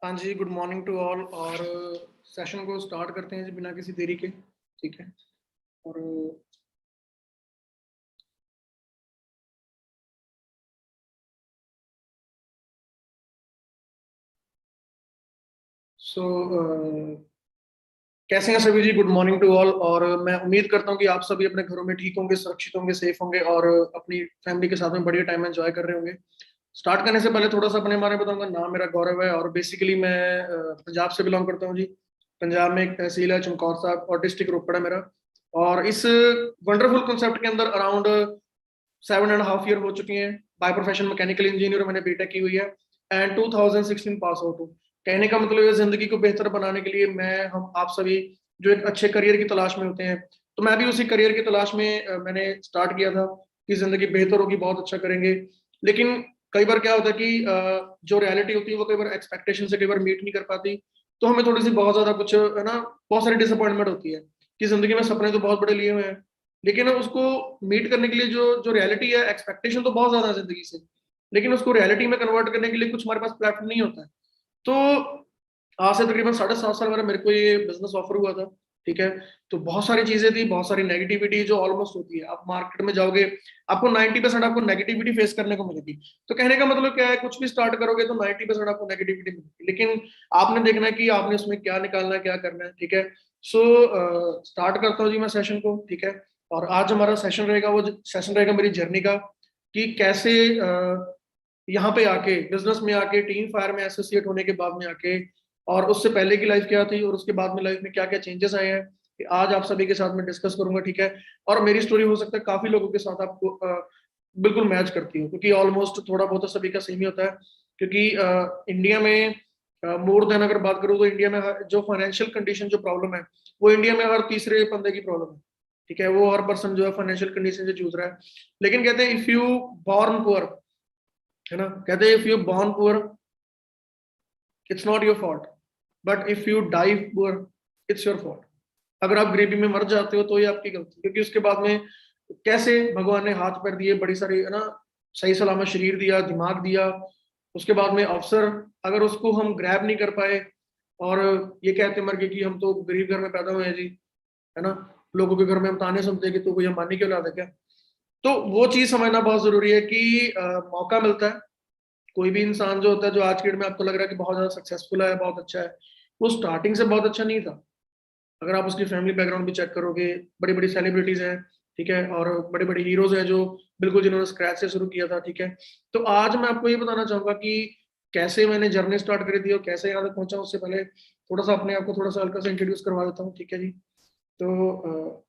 हाँ जी, good morning to all. और session को स्टार्ट करते हैं जी बिना किसी देरी के। ठीक है। और सो कैसे हैं सभी जी? Good morning to all. और मैं उम्मीद करता हूँ कि आप सभी अपने घरों में ठीक होंगे, सुरक्षित होंगे, सेफ होंगे और अपनी फैमिली के साथ में बढ़िया टाइम एंजॉय कर रहे होंगे। स्टार्ट करने से पहले थोड़ा सा अपने बारे में बताऊंगा। नाम मेरा गौरव है और बेसिकली मैं पंजाब से बिलोंग करता हूँ जी। पंजाब में एक तहसील है चमकौर साहब और डिस्ट्रिक्ट रोपड़ है मेरा। और इस वंडरफुल कॉन्सेप्ट के अंदर अराउंड 7.5 ईयर हो चुकी हैं। बाय प्रोफेशन मैकेनिकल इंजीनियर मैंने बीटेक की हुई है एंड 2016 पास आउट हूँ। कहने का मतलब है जिंदगी को बेहतर बनाने के लिए मैं हम आप सभी जो एक अच्छे करियर की तलाश में होते हैं, तो मैं भी उसी करियर की तलाश में मैंने स्टार्ट किया था कि जिंदगी बेहतर होगी, बहुत अच्छा करेंगे। लेकिन कई बार क्या होता है कि जो रियलिटी होती है वो कई बार एक्सपेक्टेशन से कई बार मीट नहीं कर पाती। तो हमें थोड़ी सी बहुत ज्यादा कुछ है ना, बहुत सारी डिसअपॉइंटमेंट होती है कि जिंदगी में सपने तो बहुत बड़े लिए हुए हैं, लेकिन उसको मीट करने के लिए जो जो रियलिटी है, एक्सपेक्टेशन तो बहुत ज्यादा है जिंदगी से, लेकिन उसको रियलिटी में कन्वर्ट करने के लिए कुछ हमारे पास प्लेटफॉर्म नहीं होता है। तो आज से तकरीबन 7.5 साल मेरे को ये बिजनेस ऑफर हुआ था। ठीक है। तो बहुत सारी चीजें थी, बहुत सारी नेगेटिविटी जो ऑलमोस्ट होती है, आप मार्केट में जाओगे आपको 90% आपको नेगेटिविटी फेस करने को मिलेगी। तो कहने का मतलब क्या है, कुछ भी स्टार्ट करोगे तो 90% आपको नेगेटिविटी मिलेगी, लेकिन आपने देखना है कि आपने उसमें क्या निकालना है, क्या करना है। ठीक है। सो स्टार्ट करता हूँ जी मैं सेशन को। ठीक है। और आज हमारा सेशन रहेगा, वो सेशन रहेगा मेरी जर्नी का, कि कैसे यहाँ पे आके बिजनेस में आके टीम फायर में एसोसिएट होने के बाद में आके, और उससे पहले की लाइफ क्या थी और उसके बाद में लाइफ में क्या क्या चेंजेस आए हैं, कि आज आप सभी के साथ में डिस्कस करूंगा। ठीक है। और मेरी स्टोरी हो सकता है काफी लोगों के साथ आपको बिल्कुल मैच करती हो, क्योंकि ऑलमोस्ट थोड़ा बहुत तो सभी का सेम ही होता है। क्योंकि इंडिया में मोर देन अगर बात करूँ तो इंडिया में जो फाइनेंशियल कंडीशन जो प्रॉब्लम है, वो इंडिया में हर तीसरे बंदे की प्रॉब्लम है। ठीक है। वो हर पर्सन जो है फाइनेंशियल कंडीशन से जूझ रहा है। लेकिन कहते हैं इफ यू बॉर्न पुअर, है ना, कहते हैं if you born poor it's not your fault, but if you die poor it's your fault. अगर आप गरीबी में मर जाते हो तो ये आपकी गलती, क्योंकि उसके बाद में कैसे भगवान ने हाथ पैर दिए, बड़ी सारी, है ना, सही सलामत शरीर दिया, दिमाग दिया, उसके बाद में अवसर, अगर उसको हम ग्रैब नहीं कर पाए और ये कहते मर गए कि हम तो गरीब घर में पैदा हुए हैं जी, है ना, लोगों के घर में हम ताने सुनते हैं कि तू कोई अंबानी की औलाद है क्या। तो वो चीज समझना बहुत जरूरी है कि मौका मिलता है। कोई भी इंसान जो होता है, जो आज के डेट में आपको लग रहा है कि बहुत ज्यादा सक्सेसफुल है, बहुत अच्छा है, वो स्टार्टिंग से बहुत अच्छा नहीं था। अगर आप उसकी फैमिली बैकग्राउंड भी चेक करोगे, बड़ी बड़ी सेलिब्रिटीज हैं, ठीक है, और बड़े बड़े हीरोज हैं जो बिल्कुल जिन्होंने स्क्रैच से शुरू किया था। ठीक है। तो आज मैं आपको ये बताना चाहूंगा कि कैसे मैंने जर्नी स्टार्ट करी थी और कैसे यहाँ तक पहुंचा। उससे पहले थोड़ा सा अपने आप को थोड़ा सा हल्का सा इंट्रोड्यूस करवा देता हूँ। ठीक है जी। तो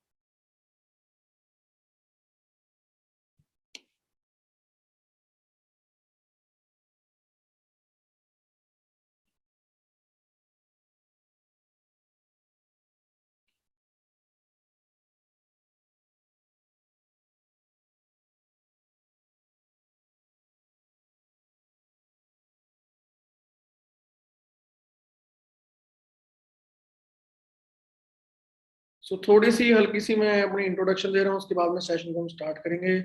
थोड़ी सी हल्की सी मैं अपनी इंट्रोडक्शन दे रहा हूँ, उसके बाद में सेशन को हम स्टार्ट करेंगे।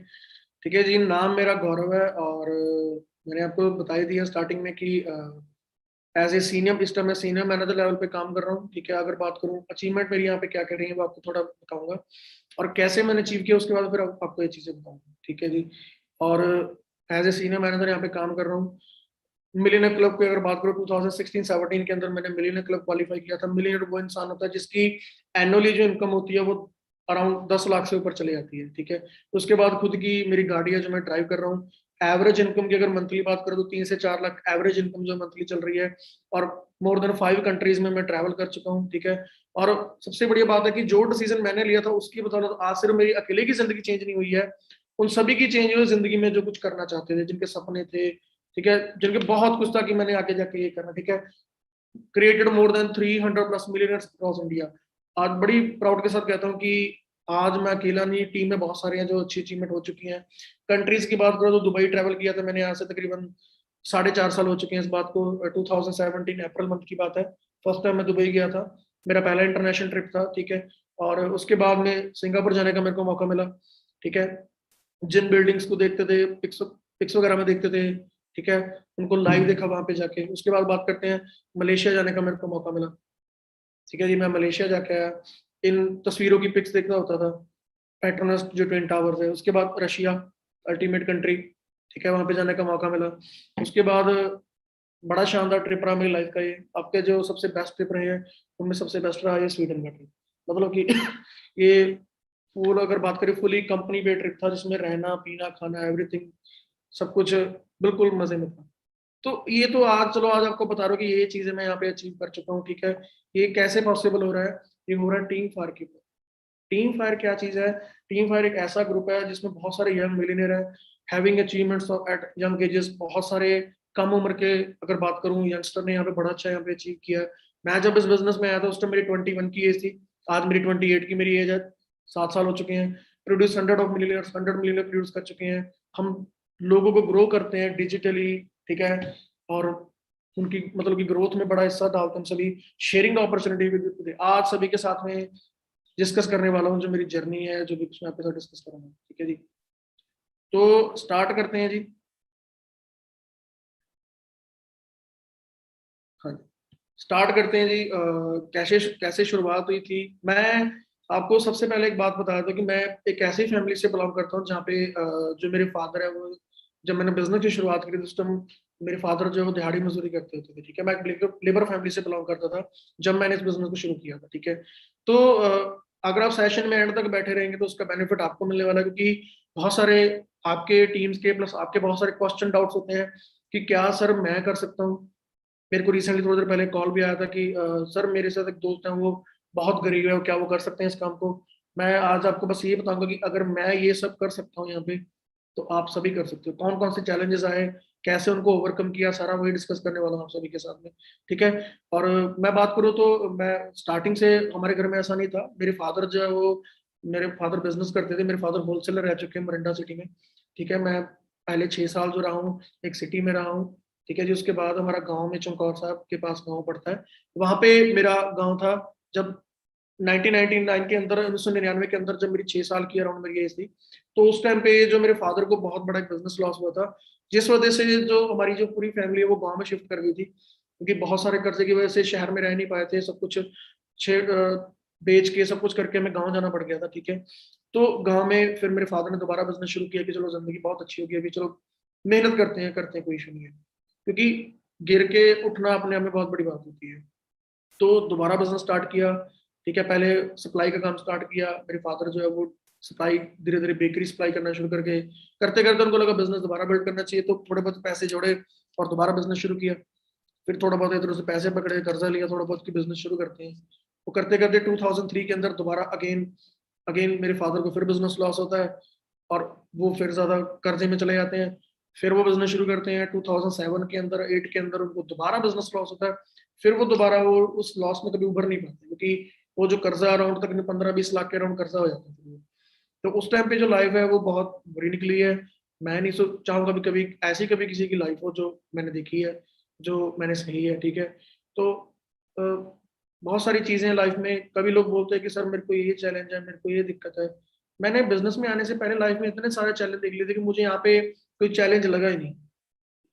ठीक है जी। नाम मेरा गौरव है और मैंने आपको बता ही दिया स्टार्टिंग में कि एज ए सीनियर, इस टाइम मैं सीनियर मैनेजर लेवल पे काम कर रहा हूँ। ठीक है। अगर बात करूँ अचीवमेंट मेरी यहाँ पे क्या कर रही है, वो आपको थोड़ा बताऊंगा, और कैसे मैंने अचीव किया उसके बाद फिर आपको ये चीजें बताऊंगा। ठीक है जी। और एज ए सीनियर मैनेजर यहाँ पे काम कर रहा हूँ। मिलियनर क्लब की अगर बात करूँ 2016-17 के अंदर मैंने मिलियनर क्लब क्वालिफाई किया था। मिलियनर वो इंसान होता है जिसकी एनुअली जो इनकम होती है वो अराउंड 10 लाख से ऊपर चली जाती है। ठीक है। उसके बाद खुद की मेरी गाड़ी है जो मैं ड्राइव कर रहा हूँ। एवरेज इनकम की अगर मंथली बात करूँ तो 3 से 4 लाख एवरेज इनकम जो मंथली चल रही है, और मोर देन 5 कंट्रीज में मैं ट्रैवल कर चुका हूँ। ठीक है। और सबसे बढ़िया बात है कि जो डिसीजन मैंने लिया था उसकी बदौलत आज सिर्फ मेरी अकेले की जिंदगी चेंज नहीं हुई है, उन सभी की चेंज हुई जिंदगी में जो कुछ करना चाहते थे, जिनके सपने थे, ठीक है, जिनके बहुत कुछ था कि मैंने आगे जाके ये करना। ठीक है। Created more than 300+ millionaires across India. आज बड़ी प्राउड के साथ कहता हूँ कि आज मैं अकेला नहीं, टीम में बहुत सारे हैं जो अच्छी अचीवमेंट हो चुकी हैं। कंट्रीज की बात करो तो दुबई ट्रैवल किया था मैंने, यहाँ से तकरीबन 4.5 साल हो चुके हैं इस बात को। 2017 अप्रैल मंथ की बात है, फर्स्ट टाइम मैं दुबई गया था। मेरा पहला इंटरनेशनल ट्रिप था। ठीक है। और उसके बाद में सिंगापुर जाने का मेरे को मौका मिला। ठीक है। जिन बिल्डिंग्स को देखते थे, पिक्स पिक्स वगैरह में देखते थे, ठीक है, उनको लाइव देखा वहां पे जाके। उसके बाद बात करते हैं मलेशिया जाने का मेरे को मौका मिला। ठीक है जी, मैं मलेशिया जाके आया, इन तस्वीरों की पिक्स देखना होता था, पेट्रोनस जो ट्विन टावर्स है। उसके बाद रशिया, अल्टीमेट कंट्री, ठीक है, वहां पे जाने का मौका मिला। उसके बाद बड़ा शानदार ट्रिप रहा मेरी लाइफ का ये। आपके जो सबसे बेस्ट ट्रिप रहे हैं उनमें सबसे बेस्ट रहा ये स्वीडन का ट्रिप। मतलब कि ये फुल, अगर बात करें फुली कंपनी पे ट्रिप था, जिसमें रहना पीना खाना एवरीथिंग सब कुछ बिल्कुल मजे में था। तो ये तो आज, चलो आज आपको बता रहा हूँ कि ये चीजें मैं यहाँ पे अचीव कर चुका हूँ। ठीक है, ये कैसे पॉसिबल हो रहा है? ये हो रहा है टीम फायर के ऊपर। टीम फायर क्या चीज है? टीम फायर एक ऐसा ग्रुप है जिसमें बहुत सारे यंग मिलियनर है, having achievements at young ages. बहुत सारे कम उम्र के, अगर बात करूं, यंगस्टर ने यहाँ पे बड़ा अच्छा यहाँ पे अचीव किया है। मैं जब इस बिजनेस में आया था उस टाइम मेरी 21 की एज थी, आज मेरी 28 की मेरी एज है। 7 साल हो चुके हैं। Produce hundred of millionaires, 100 millionaire produce कर चुके हैं हम। लोगों को ग्रो करते हैं डिजिटली, ठीक है, और उनकी मतलब की ग्रोथ में बड़ा हिस्सा डालते हैं सभी। शेयरिंग द अपॉर्चुनिटी विद आज सभी के साथ में डिस्कस करने वाला हूँ जो मेरी जर्नी है, जो भी कुछ मैं आपके साथ डिस्कस करूंगा। ठीक है जी, तो स्टार्ट करते हैं जी। हाँ जी, स्टार्ट करते हैं जी। कैसे कैसे शुरुआत हुई थी? मैं आपको सबसे पहले एक बात बता दूं कि मैं एक ऐसी फैमिली से बिलोंग करता हूँ जहाँ पे जो मेरे फादर है वो, जब मैंने बिजनेस की शुरुआत करी थी उस टाइम मेरे फादर जो है वो दिहाड़ी मजदूरी करते होते थे। ठीक है, मैं एक लेबर फैमिली से बिलोंग करता था जब मैंने इस बिजनेस को शुरू किया था। ठीक है, तो अगर आप सेशन में एंड तक बैठे रहेंगे तो उसका बेनिफिट आपको मिलने वाला है, क्योंकि बहुत सारे आपके टीम्स के प्लस आपके बहुत सारे क्वेश्चन डाउट्स होते हैं कि क्या सर मैं कर सकता हूँ। मेरे को रिसेंटली थोड़ी देर पहले कॉल भी आया था कि सर मेरे साथ एक दोस्त है वो बहुत गरीब है, क्या वो कर सकते हैं इस काम को? मैं आज आपको बस ये बताऊंगा कि अगर मैं ये सब कर सकता हूँ यहाँ पे, तो आप सभी कर सकते हो। कौन कौन से चैलेंजेस आए, कैसे उनको ओवरकम किया, सारा वही डिस्कस करने वाला हूँ आप सभी के साथ में। ठीक है, और मैं बात करूँ तो मैं स्टार्टिंग से, हमारे घर में ऐसा नहीं था। मेरे फादर जो है वो, मेरे फादर बिजनेस करते थे। मेरे फादर होलसेलर रह चुके हैं मोरिंडा सिटी में। ठीक है, मैं पहले 6 साल जो रहा हूँ एक सिटी में रहा हूँ। ठीक है जी, उसके बाद हमारा गांव में चमकौर साहब के पास गांव पड़ता है, वहां पे मेरा गांव था। जब 1999 के अंदर, 1999 के अंदर, जब मेरी 6 साल की अराउंड मेरी एज थी, तो उस टाइम पे जो मेरे फादर को बहुत बड़ा एक बिजनेस लॉस हुआ था, जिस वजह से जो हमारी जो पूरी फैमिली है वो गांव में शिफ्ट कर गई थी, क्योंकि बहुत सारे कर्जे की वजह से शहर में रह नहीं पाए थे। सब कुछ बेच के सब कुछ करके हमें गाँव जाना पड़ गया था। ठीक है, तो गाँव में फिर मेरे फादर ने दोबारा बिजनेस शुरू किया कि चलो जिंदगी बहुत अच्छी होगी अभी, चलो मेहनत करते हैं, कोई इशू नहीं है। क्योंकि गिर के उठना अपने आप में बहुत बड़ी बात होती है। तो दोबारा बिजनेस स्टार्ट किया। ठीक है, पहले सप्लाई का काम स्टार्ट किया। मेरे फादर जो है वो सप्लाई, धीरे धीरे बेकरी सप्लाई करना शुरू करके, करते करते उनको लगा बिजनेस दोबारा बिल्ड करना चाहिए, तो थोड़े बहुत पैसे जोड़े और दोबारा बिजनेस शुरू किया। फिर थोड़ा बहुत इधर से पैसे पकड़े, कर्जा लिया थोड़ा बहुत कि बिजनेस शुरू करते हैं। वो करते करते 2003 के अंदर दोबारा अगेन अगेन मेरे फादर को फिर बिजनेस लॉस होता है, और वो फिर ज्यादा कर्जे में चले जाते हैं। फिर वो बिजनेस शुरू करते हैं 2007 के अंदर, 8 के अंदर उनको दोबारा बिजनेस लॉस होता है। फिर वो दोबारा वो उस लॉस में कभी उभर नहीं पाते, क्योंकि वो जो कर्जा अराउंड तक 15-20 लाख के अराउंड कर्जा हो जाता है। तो उस टाइम पे जो लाइफ है वो बहुत बुरी निकली है। मैं नहीं सोच चाहूंगा कभी कभी ऐसी कभी किसी की लाइफ हो जो मैंने देखी है, जो मैंने सही है। ठीक है, तो अ, बहुत सारी चीजें लाइफ में, कभी लोग बोलते हैं कि सर मेरे को ये चैलेंज है, मेरे को ये दिक्कत है। मैंने बिजनेस में आने से पहले लाइफ में इतने सारे चैलेंज देख लिए थे कि मुझे यहाँ पे कोई चैलेंज लगा ही नहीं।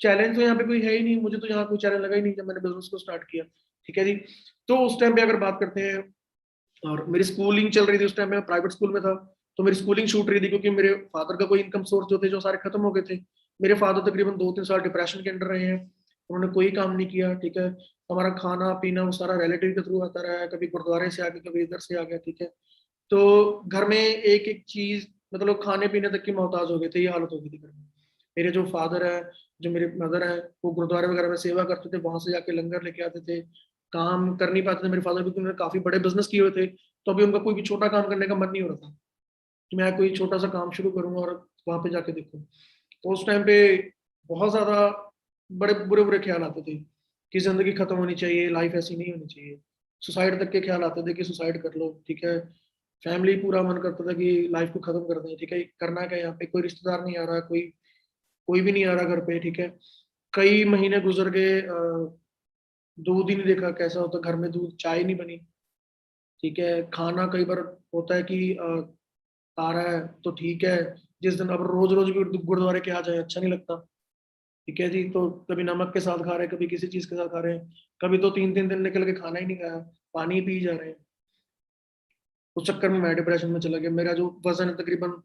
चैलेंज तो यहाँ पे कोई है ही नहीं, मुझे तो यहाँ कोई चैलेंज लगा ही नहीं जब मैंने बिजनेस को स्टार्ट किया। ठीक है जी, तो उस टाइम पे अगर बात करते हैं, और मेरी स्कूलिंग चल रही थी उस टाइम में, प्राइवेट स्कूल में था, तो मेरी स्कूलिंग छूट रही थी क्योंकि मेरे फादर का कोई इनकम सोर्स जो थे जो सारे खत्म हो गए थे। मेरे फादर तकरीबन 2-3 साल डिप्रेशन के अंडर रहे हैं, उन्होंने कोई काम नहीं किया। ठीक है, हमारा खाना पीना वो सारा रिलेटिव के थ्रू आता रहा है, कभी गुरुद्वारे से आ गया, कभी इधर से आ गया। ठीक है, तो घर में एक एक चीज, मतलब खाने पीने तक की मोहताज हो गए थे, ये हालत हो गई थी घर में। मेरे जो फादर है, जो मेरे मदर है, वो गुरुद्वारे वगैरह में सेवा करते थे, वहां से जाके लंगर लेके आते थे। काम कर नहीं पाते थे मेरे फादर, क्योंकि उन्होंने काफी बड़े बिजनेस किए हुए थे, तो अभी उनका कोई भी छोटा काम करने का मन नहीं हो रहा था कि मैं कोई छोटा सा काम शुरू करूँ और वहां पे जाके देखूँ। तो उस टाइम पे बहुत ज्यादा बड़े बुरे बुरे ख्याल आते थे कि जिंदगी खत्म होनी चाहिए, लाइफ ऐसी नहीं होनी चाहिए। सुसाइड तक के ख्याल आते थे कि सुसाइड कर लो। ठीक है, फैमिली पूरा मन करता था कि लाइफ को खत्म कर दें। ठीक है, करना क्या, यहाँ पे कोई रिश्तेदार नहीं आ रहा, कोई कोई भी नहीं आ रहा घर पे। ठीक है, कई महीने गुजर गए, दूध ही नहीं देखा कैसा होता घर में, दूध चाय नहीं बनी। ठीक है, खाना कई बार होता है कि आ रहा है तो ठीक है, जिस दिन अब रोज रोज भी गुरुद्वारे के आ जाए अच्छा नहीं लगता। ठीक है जी। तो कभी नमक के साथ खा रहे हैं, कभी किसी चीज के साथ खा रहे हैं, कभी तो 3-3 दिन निकल के खाना ही नहीं खाया, पानी ही पी जा रहे हैं। उस चक्कर में मैं डिप्रेशन में चला गया। मेरा जो वजन है तकरीबन,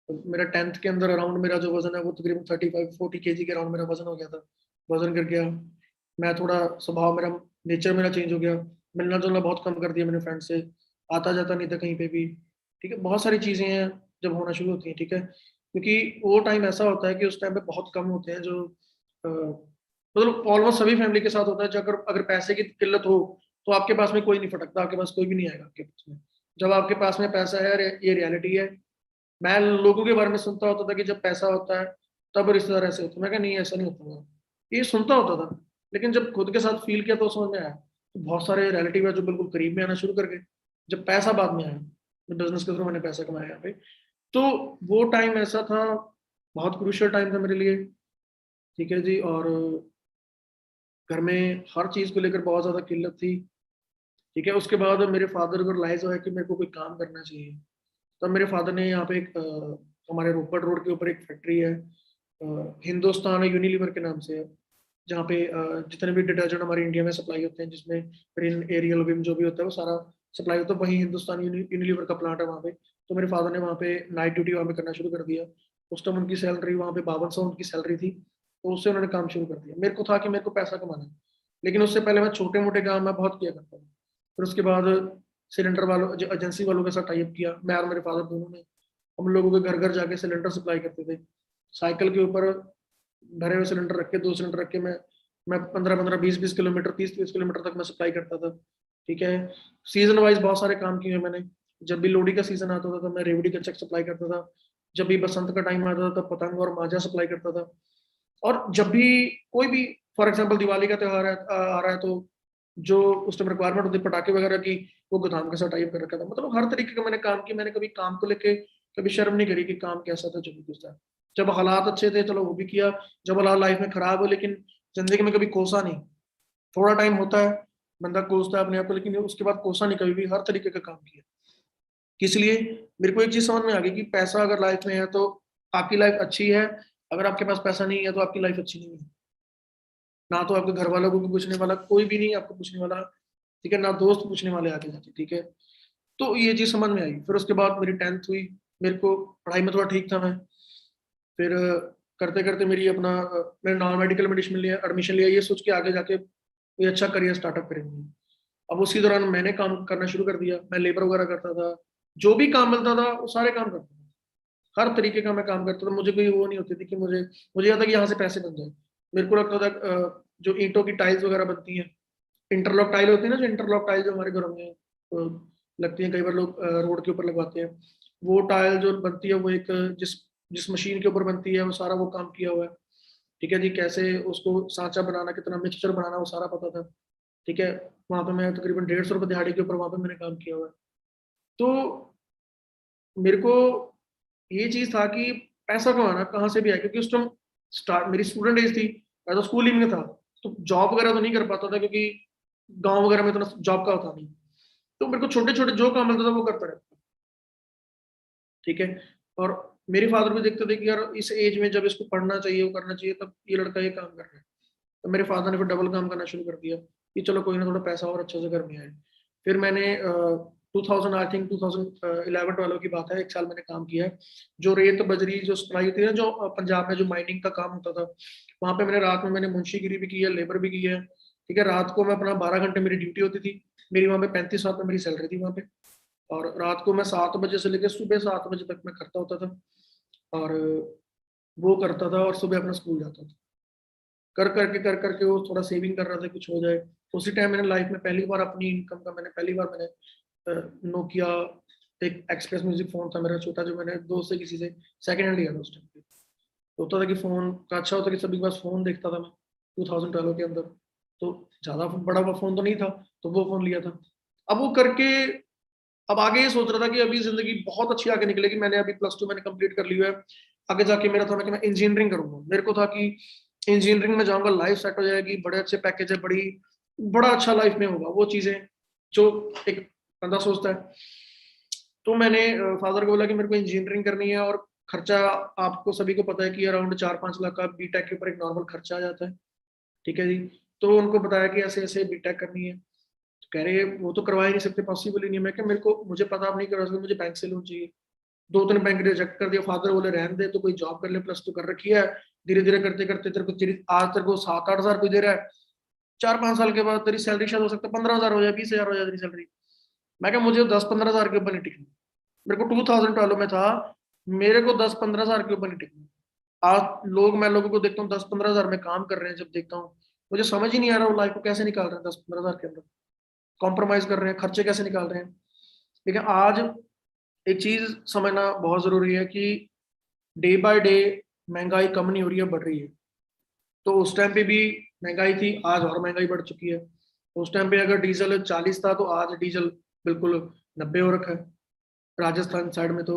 मेरा 10th के अंदर अराउंड मेरा जो वजन है वो तकरीबन 35-40 kg के अराउंड मेरा वजन हो गया था। वजन गिर गया। मैं थोड़ा स्वभाव मेरा, नेचर मेरा चेंज हो गया। मिलना जुलना बहुत कम कर दिया मैंने फ्रेंड से, आता जाता नहीं था कहीं पे भी। ठीक है, बहुत सारी चीजें हैं जब होना शुरू होती हैं। ठीक है, क्योंकि वो टाइम ऐसा होता है कि उस टाइम पे बहुत कम होते हैं जो मतलब ऑलमोस्ट सभी फैमिली के साथ होता है। जब अगर अगर पैसे की किल्लत हो तो आपके पास में कोई नहीं फटकता, आपके पास कोई भी नहीं आएगा आपके पास में। जब आपके पास में पैसा है, ये रियलिटी है। मैं लोगों के बारे में सुनता होता था कि जब पैसा होता है तब रिश्तेदार ऐसे होते हैं। मैं कहा नहीं, ऐसा नहीं होता था। ये सुनता होता था, लेकिन जब खुद के साथ फील किया तो समझ में आया। तो बहुत सारे रिलेटिव है जो बिल्कुल करीब में आना शुरू कर गए जब पैसा बाद में आया। बिजनेस के थ्रू मैंने पैसा कमाया यहाँ पे। तो वो टाइम ऐसा था, बहुत क्रूशियल टाइम था मेरे लिए। ठीक है जी। और घर में हर चीज को लेकर बहुत ज्यादा किल्लत थी। ठीक है, उसके बाद मेरे फादर को रियलाइज हुआ कि मेरे को कोई काम करना चाहिए। तब मेरे फादर ने यहाँ पे एक हमारे रोपड़ रोड के ऊपर एक फैक्ट्री है, हिंदुस्तान यूनिलीवर के नाम से है, जहाँ पे जितने भी डिटर्जेंट हमारे इंडिया में सप्लाई होते हैं, जिसमें रिन एरियल विम जो भी होता है वो सारा सप्लाई होता है, वही हिंदुस्तान यूनिलीवर का प्लांट है वहाँ पे। तो मेरे फादर ने वहाँ पे नाइट ड्यूटी वहाँ पे करना शुरू कर दिया। उस टाइम उनकी सैलरी वहाँ पे 5200 उनकी सैलरी थी। तो उससे उन्होंने काम शुरू कर दिया। मेरे को था कि मेरे को पैसा कमाना है, लेकिन उससे पहले मैं छोटे मोटे काम मैं बहुत किया करता था। फिर उसके बाद सिलेंडर वालों, एजेंसी वालों के साथ टाइप किया, मैं और मेरे फादर दोनों ने। हम लोगों के घर घर जाके सिलेंडर सप्लाई करते थे। साइकिल के ऊपर भरे हुए सिलेंडर रख के, 2 सिलेंडर रख के मैं 15-15, 20-20 किलोमीटर, 30-30 किलोमीटर तक मैं सप्लाई करता था। ठीक है, सीजन वाइज बहुत सारे काम किए मैंने। जब भी लोहड़ी का सीजन आता था तो मैं रेवड़ी का चक सप्लाई करता था। जब भी बसंत का टाइम आता था तब पतंग और माजा सप्लाई करता था। और जब भी कोई भी, फॉर एग्जाम्पल दिवाली का त्योहार आ रहा है तो जो उस टाइम रिक्वायरमेंट होती है पटाखे वगैरह की, वो गोदाम के साथ टाइप कर रखा था। मतलब हर तरीके का मैंने काम किया। मैंने कभी काम को लेके कभी शर्म नहीं करी कि काम कैसा था, जो भी कुछ था। जब हालात अच्छे थे चलो वो भी किया, जब हालात लाइफ में खराब हो, लेकिन जिंदगी में कभी कोसा नहीं। थोड़ा टाइम होता है बंदा कोसता है अपने आप को, लेकिन उसके बाद कोसा नहीं कभी भी, हर तरीके का काम किया। इसलिए मेरे को एक चीज समझ में आ गई कि पैसा अगर लाइफ में है तो आपकी लाइफ अच्छी है, अगर आपके पास पैसा नहीं है तो आपकी लाइफ अच्छी नहीं है। ना तो आपके घर वालों को पूछने वाला कोई भी नहीं आपको पूछने वाला। ठीक है, ना दोस्त पूछने वाले आगे जाके। ठीक है, तो ये चीज समझ में आई। फिर उसके बाद मेरी 10th हुई। मेरे को पढ़ाई में थोड़ा ठीक था मैं। फिर करते करते मेरी अपना मैंने नॉन मेडिकल में एडमिशन लिया, ये सोच के आगे जाके कोई अच्छा करियर स्टार्टअप करेंगे। अब उसी दौरान मैंने काम करना शुरू कर दिया। मैं लेबर वगैरह करता था, जो भी काम मिलता था वो सारे काम करता था। हर तरीके का मैं काम करता था। मुझे कोई वो नहीं होती थी कि मुझे मुझे यह था कि यहाँ से पैसे बन जाए। मेरे को लगता था जो ईंटों की टाइल्स वगैरह बनती हैं, इंटरलॉक टाइल होती है ना, जो इंटरलॉक टाइल जो हमारे घरों में लगती है, कई बार लोग रोड के ऊपर लगवाते हैं। वो टाइल जो बनती है वो एक जिस जिस मशीन के ऊपर बनती है वो सारा वो काम किया हुआ है। ठीक है जी, कैसे उसको सांचा बनाना, कितना मिक्सचर बनाना, वो सारा पता था। ठीक है, वहां पे मैं तकरीबन 150 रुपये दिहाड़ी के ऊपर वहां पे मैंने काम किया हुआ है। तो मेरे को ये चीज था कि पैसा कमाना कहाँ से भी है, क्योंकि उस टाइम स्टार्ट मेरी स्टूडेंट एज थी, मैं तो स्कूल ही में था। तो जॉब वगैरह तो नहीं कर पाता था, क्योंकि गांव वगैरह में इतना जॉब का होता नहीं। तो मेरे को छोटे छोटे जो काम मिलता था वो करता रहता। ठीक है, और मेरे फादर भी देखते थे कि यार इस एज में जब इसको पढ़ना चाहिए, वो करना चाहिए, तब ये लड़का ये काम कर रहा है। तो मेरे फादर ने फिर डबल काम करना शुरू कर दिया कि चलो कोई ना, थोड़ा पैसा और अच्छे से घर में आए। फिर मैंने 2000 आई थिंक 2011 वालों की बात है, 1 साल मैंने काम किया है। जो रेत बजरी जो सप्लाई होती है ना, जो पंजाब में जो माइनिंग का काम होता था, वहां पे मैंने रात में मैंने मुंशीगिरी भी की है, लेबर भी की है। ठीक है, रात को मैं अपना 12 घंटे मेरी ड्यूटी होती थी। मेरी वहां पे 35,000 मेरी सैलरी थी वहां पे। और रात को मैं 7 बजे से लेकर सुबह 7 बजे तक मैं करता होता था। और वो करता था और सुबह अपना स्कूल जाता था। कर करके वो थोड़ा सेविंग कर रहा था कुछ हो जाए। तो उसी टाइम मैंने लाइफ में पहली बार अपनी इनकम का मैंने पहली बार मैंने नोकिया, एक एक्सप्रेस म्यूजिक फोन था मेरा छोटा, जो मैंने दोस्त से किसी से सेकंड हैंड लिया था उस टाइम पे। तो होता था कि फोन का अच्छा होता कि सभी के पास फोन देखता था मैं 2012 के अंदर। तो ज्यादा बड़ा हुआ फोन तो नहीं था, तो वो फोन लिया था। अब वो करके अब आगे ये सोच रहा था कि अभी जिंदगी बहुत अच्छी आगे निकलेगी। मैंने अभी +2 मैंने कंप्लीट कर लिया है। आगे जाके मेरा था मैं कि मैं इंजीनियरिंग करूंगा। मेरे को था कि इंजीनियरिंग में जाऊंगा, लाइफ सेट हो जाएगी, बड़े अच्छे पैकेज है, बड़ा अच्छा लाइफ में होगा वो चीजें जो एक बंदा सोचता है। तो मैंने फादर को बोला कि मेरे को इंजीनियरिंग करनी है और खर्चा आपको सभी को पता है कि अराउंड 4-5 लाख का बीटेक के ऊपर एक नॉर्मल खर्चा आ जाता है, ठीक है जी। तो उनको बताया कि ऐसे ऐसे बीटेक करनी है, तो कह रहे हैं वो तो करवा ही नहीं सकते, पॉसिबल ही नहीं है। मैं क्या, मेरे को, मुझे पता आप नहीं करवा सकते, मुझे बैंक से लोन चाहिए। 2-3 बैंक रिजेक्ट कर दिया, फादर बोले रहने दे, तो कोई जॉब कर ले, प्लस टू कर रखी है, धीरे धीरे करते करते तेरे को आज तेरे को 7-8 हजार कोई दे रहा है, 4-5 साल के बाद तेरी सैलरी शायद हो सकता है 15 हजार हो जाए, 20 हजार हो जाए तेरी सैलरी। मैं क्या, मुझे 10-15 हजार के ऊपर नहीं टिकना। मेरे को 2012 में था, मेरे को 10-15 हजार के ऊपर नहीं टिकना। आज मैं लोगों को देखता हूँ 10-15 हजार में काम कर रहे हैं, जब देखता हूँ मुझे समझ ही नहीं आ रहा वो लाइफ को कैसे निकाल रहे हैं, 10-15 हजार के अंदर कॉम्प्रोमाइज कर रहे हैं, खर्चे कैसे निकाल रहे हैं। लेकिन आज एक चीज समझना बहुत जरूरी है कि डे बाय डे महंगाई कम नहीं हो रही है, बढ़ रही है। तो उस टाइम पे भी महंगाई थी, आज और महंगाई बढ़ चुकी है। उस टाइम पे अगर डीजल 40 था, तो आज डीजल बिल्कुल 90 हो रखा है। राजस्थान साइड में तो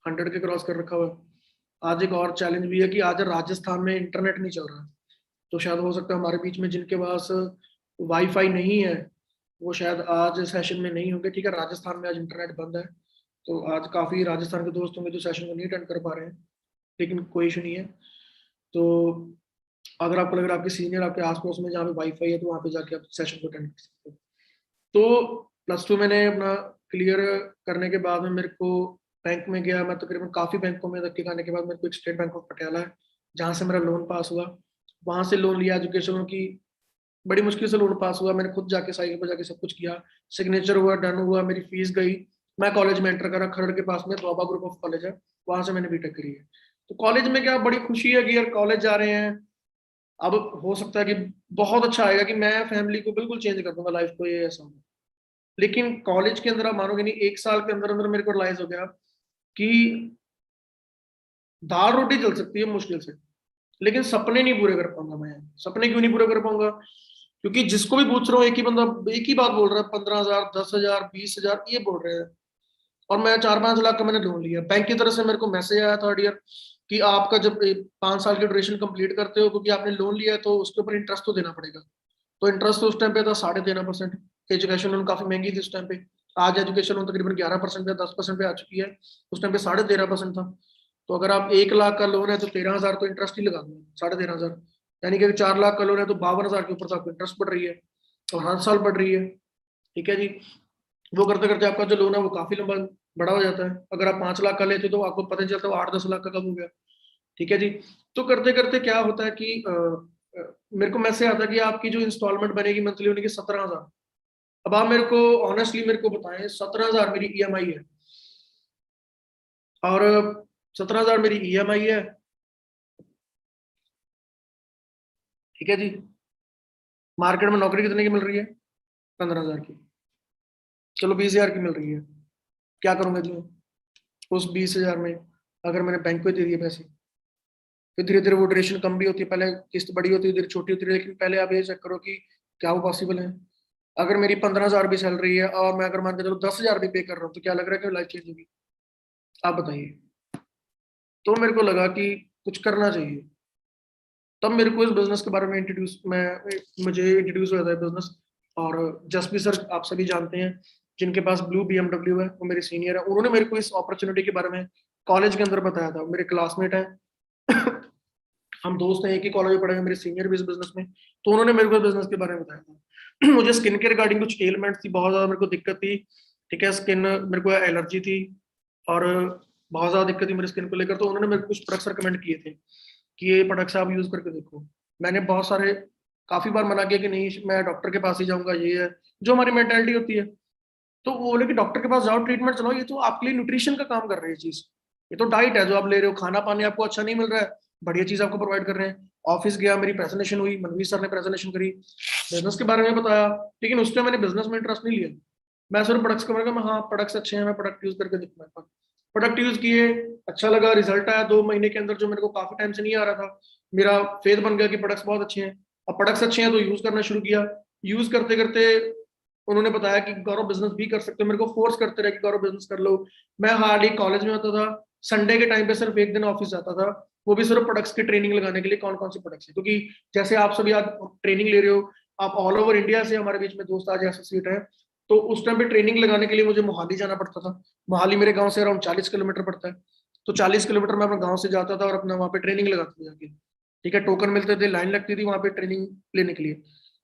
100 के क्रॉस कर रखा हुआ है। आज एक और चैलेंज भी है कि आज राजस्थान में इंटरनेट नहीं चल रहा है, तो शायद हो सकता है हमारे बीच में जिनके पास वाईफाई नहीं है, वो शायद आज सेशन में नहीं होंगे, ठीक है। राजस्थान में आज इंटरनेट बंद है, तो आज काफी राजस्थान के दोस्त होंगे जो सेशन को नहीं अटेंड कर पा रहे हैं, लेकिन कोई इशू नहीं है। तो अगर आपको लग रहा है आपके सीनियर आपके आसपास में जहाँ पे वाईफाई है, तो वहाँ पे जाके आप सेशन को अटेंड कर सकते हो। तो +2 मैंने अपना क्लियर करने के बाद में मेरे को बैंक में गया। मैं तकरीबन काफी बैंकों में धक्के खाने के बाद मेरे को एक स्टेट बैंक ऑफ पटियाला है, जहाँ से मेरा लोन पास हुआ। वहां से लोन लिया एजुकेशन लोन की, बड़ी मुश्किल से लोन पास हुआ। मैंने खुद जाके साइकिल पर जाके सब कुछ किया, सिग्नेचर हुआ, डन हुआ, मेरी फीस गई। मैं कॉलेज में एंटर करा, खरड़ के पास में द्वाबा ग्रुप ऑफ कॉलेज है, वहां से मैंने बीटेक करी है। तो कॉलेज में क्या बड़ी खुशी है कि यार कॉलेज जा रहे हैं। अब हो सकता है कि बहुत अच्छा आएगा कि मैं फैमिली को बिल्कुल चेंज कर दूंगा, लाइफ को, ये ऐसा होगा। लेकिन कॉलेज के अंदर आप मानोगे नहीं, 1 साल के अंदर अंदर मेरे को रियलाइज हो गया कि दाल रोटी चल सकती है मुश्किल से, लेकिन सपने नहीं पूरे कर पाऊंगा मैं। सपने क्यों नहीं पूरे कर पाऊंगा? क्योंकि जिसको भी पूछ रहा हूँ एक ही बंदा एक ही बात बोल रहा है, 15 हजार, 10 हजार, 20 हजार ये बोल रहे हैं। और मैं 4-5 लाख का मैंने लोन लिया। बैंक की तरफ से मेरे को मैसेज आया थर्ड ईयर कि आपका जब 5 साल की ड्यूरेशन कंप्लीट करते हो, क्योंकि आपने लोन लिया है, तो उसके ऊपर इंटरेस्ट तो देना पड़ेगा। तो इंटरेस्ट तो उस टाइम पे था 13.5%। एजुकेशन लोन काफी महंगी थी उस टाइम पे। आज एजुकेशन लोन तकरीबन 11% पे, 10% पे आ चुकी है। उस टाइम पे 13.5% था। तो अगर आप 1 लाख का लोन है तो 13 हजार तो इंटरेस्ट ही लगा दूंगा, 13.5 हजार। यानी कि 4 लाख का लोन है तो 52 हजार के ऊपर तो आपको इंटरेस्ट बढ़ रही है, और हर साल बढ़ रही है, ठीक है जी। वो करते करते आपका जो लोन है वो काफी लंबा बड़ा हो जाता है। अगर आप 5 लाख का लेते हो तो आपको पता नहीं चलता वो 8-10 लाख का कब हो गया, ठीक है जी। तो करते करते क्या होता है कि मेरे को मैसेज आता है कि आपकी जो इंस्टॉलमेंट बनेगी मंथली उनकी 17 हजार। अब आप मेरे को ऑनेस्टली मेरे को बताएं, 17 हजार मेरी ईएमआई है, और 17 हजार मेरी ईएमआई है, ठीक है जी। मार्केट में नौकरी कितने की मिल रही है? 15 हजार की। चलो 20 हजार की मिल रही है, क्या करूंगा जी मैं? उस 20 हजार में अगर मैंने बैंक को दे दिए पैसे, फिर धीरे धीरे वो ड्यूरेशन कम भी होती है, पहले किस्त बड़ी होती है, धीरे छोटी होती है, लेकिन पहले आप ये चेक करो कि क्या वो पॉसिबल है। अगर मेरी 15 हजार भी सैलरी है और मैं अगर मान के चलो 10 हजार भी पे कर रहा हूँ, तो क्या लग रहा है कि लाइफ चेंज होगी? आप बताइए। तो मेरे को लगा कि कुछ करना चाहिए। तब मेरे को इस बिजनेस के बारे में मुझे इंट्रोड्यूस हुआ था बिजनेस। और जसपी सर आप सभी जानते हैं, जिनके पास ब्लू BMW है, वो मेरे सीनियर है। उन्होंने मेरे को इस अपॉर्चुनिटी के बारे में कॉलेज के अंदर बताया था। मेरे क्लासमेट है, हम दोस्त हैं, एक ही कॉलेज में पढ़े हैं, मेरे सीनियर भी इस बिजनेस में। तो उन्होंने मेरे को बिजनेस के बारे में बताया था। मुझे स्किन के रिगार्डिंग कुछ एलिमेंट्स थी, बहुत ज्यादा मेरे को दिक्कत थी, ठीक है। स्किन मेरे को एलर्जी थी, और बहुत ज्यादा दिक्कत थी मेरी स्किन को लेकर। तो उन्होंने मेरे को कुछ प्रोडक्ट्स रिकमेंड किए थे कि ये प्रोडक्ट्स आप यूज करके देखो। मैंने बहुत सारे काफी बार मना किया कि नहीं, मैं डॉक्टर के पास ही जाऊंगा, ये है जो हमारी मेंटेलिटी होती है। तो वो बोले कि डॉक्टर के पास जाओ, ट्रीटमेंट चलाओ, ये तो आपके लिए न्यूट्रिशन का काम कर रही है चीज। ये तो डाइट है जो आप ले रहे हो, खाना पानी आपको अच्छा नहीं मिल रहा है, बढ़िया चीज आपको प्रोवाइड कर रहे हैं। ऑफिस गया, मेरी प्रेजेंटेशन हुई, मनवीर सर ने प्रेजेंटेशन करी, बिजनेस के बारे में बताया। लेकिन उस टाइम मैंने बिजनेस में इंटरेस्ट नहीं लिया, मैं सिर्फ प्रोडक्ट्स के बारे में, हाँ प्रोडक्ट्स अच्छे हैं, मैं प्रोडक्ट यूज करके दिखूंगा। प्रोडक्ट यूज किए, अच्छा लगा, रिजल्ट आया 2 महीने के अंदर, जो मेरे को काफी टाइम से नहीं आ रहा था। मेरा फेथ बन गया कि प्रोडक्ट्स बहुत अच्छे हैं। अब प्रोडक्ट्स अच्छे हैं तो यूज करना शुरू किया। यूज करते करते उन्होंने बताया कि गौरव बिजनेस भी कर सकते हो, मेरे को फोर्स करते रहे कि गौरव बिजनेस कर लो। मैं हार्डली कॉलेज में होता था, संडे के टाइम पे सिर्फ एक दिन ऑफिस जाता था, वो भी सिर्फ प्रोडक्ट्स की ट्रेनिंग लगाने के लिए, कौन कौन सी प्रोडक्ट्स है। क्योंकि जैसे आप सभी आज ट्रेनिंग ले रहे हो, आप ऑल ओवर इंडिया से, हमारे बीच में दोस्त आज एसोसिएट है, तो उस टाइम पे ट्रेनिंग लगाने के लिए मुझे मोहाली जाना पड़ता था। मोहाली मेरे गांव से अराउंड 40 किलोमीटर पड़ता है। तो 40 किलोमीटर मैं अपने गाँव से जाता था और अपना वहाँ पे ट्रेनिंग लगाता था जाके। ठीक है, टोकन मिलते थे, लाइन लगती थी वहाँ पे ट्रेनिंग लेने के लिए,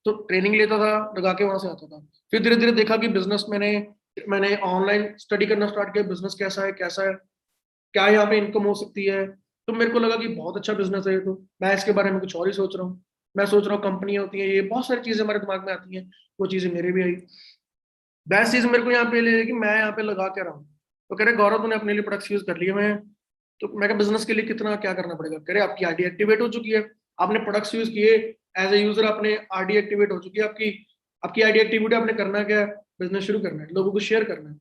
तो ट्रेनिंग लेता था, लगा के वहां से आता था। फिर धीरे धीरे देखा कि बिजनेस मैंने ऑनलाइन स्टडी करना स्टार्ट किया, बिजनेस कैसा है, क्या यहाँ पे इनकम हो सकती है। तो मेरे को लगा कि बहुत अच्छा बिजनेस है ये, तो मैं इसके बारे में कुछ और ही सोच रहा हूँ। मैं सोच रहा हूँ कंपनी होती है, ये बहुत सारी चीजें हमारे दिमाग में आती हैं, वो चीजें मेरे भी आई। बेस्ट चीज मेरे को यहाँ पे ले कि मैं यहाँ पे लगा के रहा हूँ। तो कह रहे गौरव तूने अपने लिए प्रोडक्ट्स यूज कर लिए। तो मैं बिजनेस के लिए कितना क्या करना पड़ेगा। कह रहे आपकी आरडी एक्टिवेट हो चुकी है, आपने प्रोडक्ट्स यूज किए, एज ए यूजर आपने आरडी एक्टिवेट हो चुकी है आपकी। आपकी आरडी एक्टिविटी आपने करना क्या है, बिजनेस शुरू करना है, लोगों को शेयर करना है।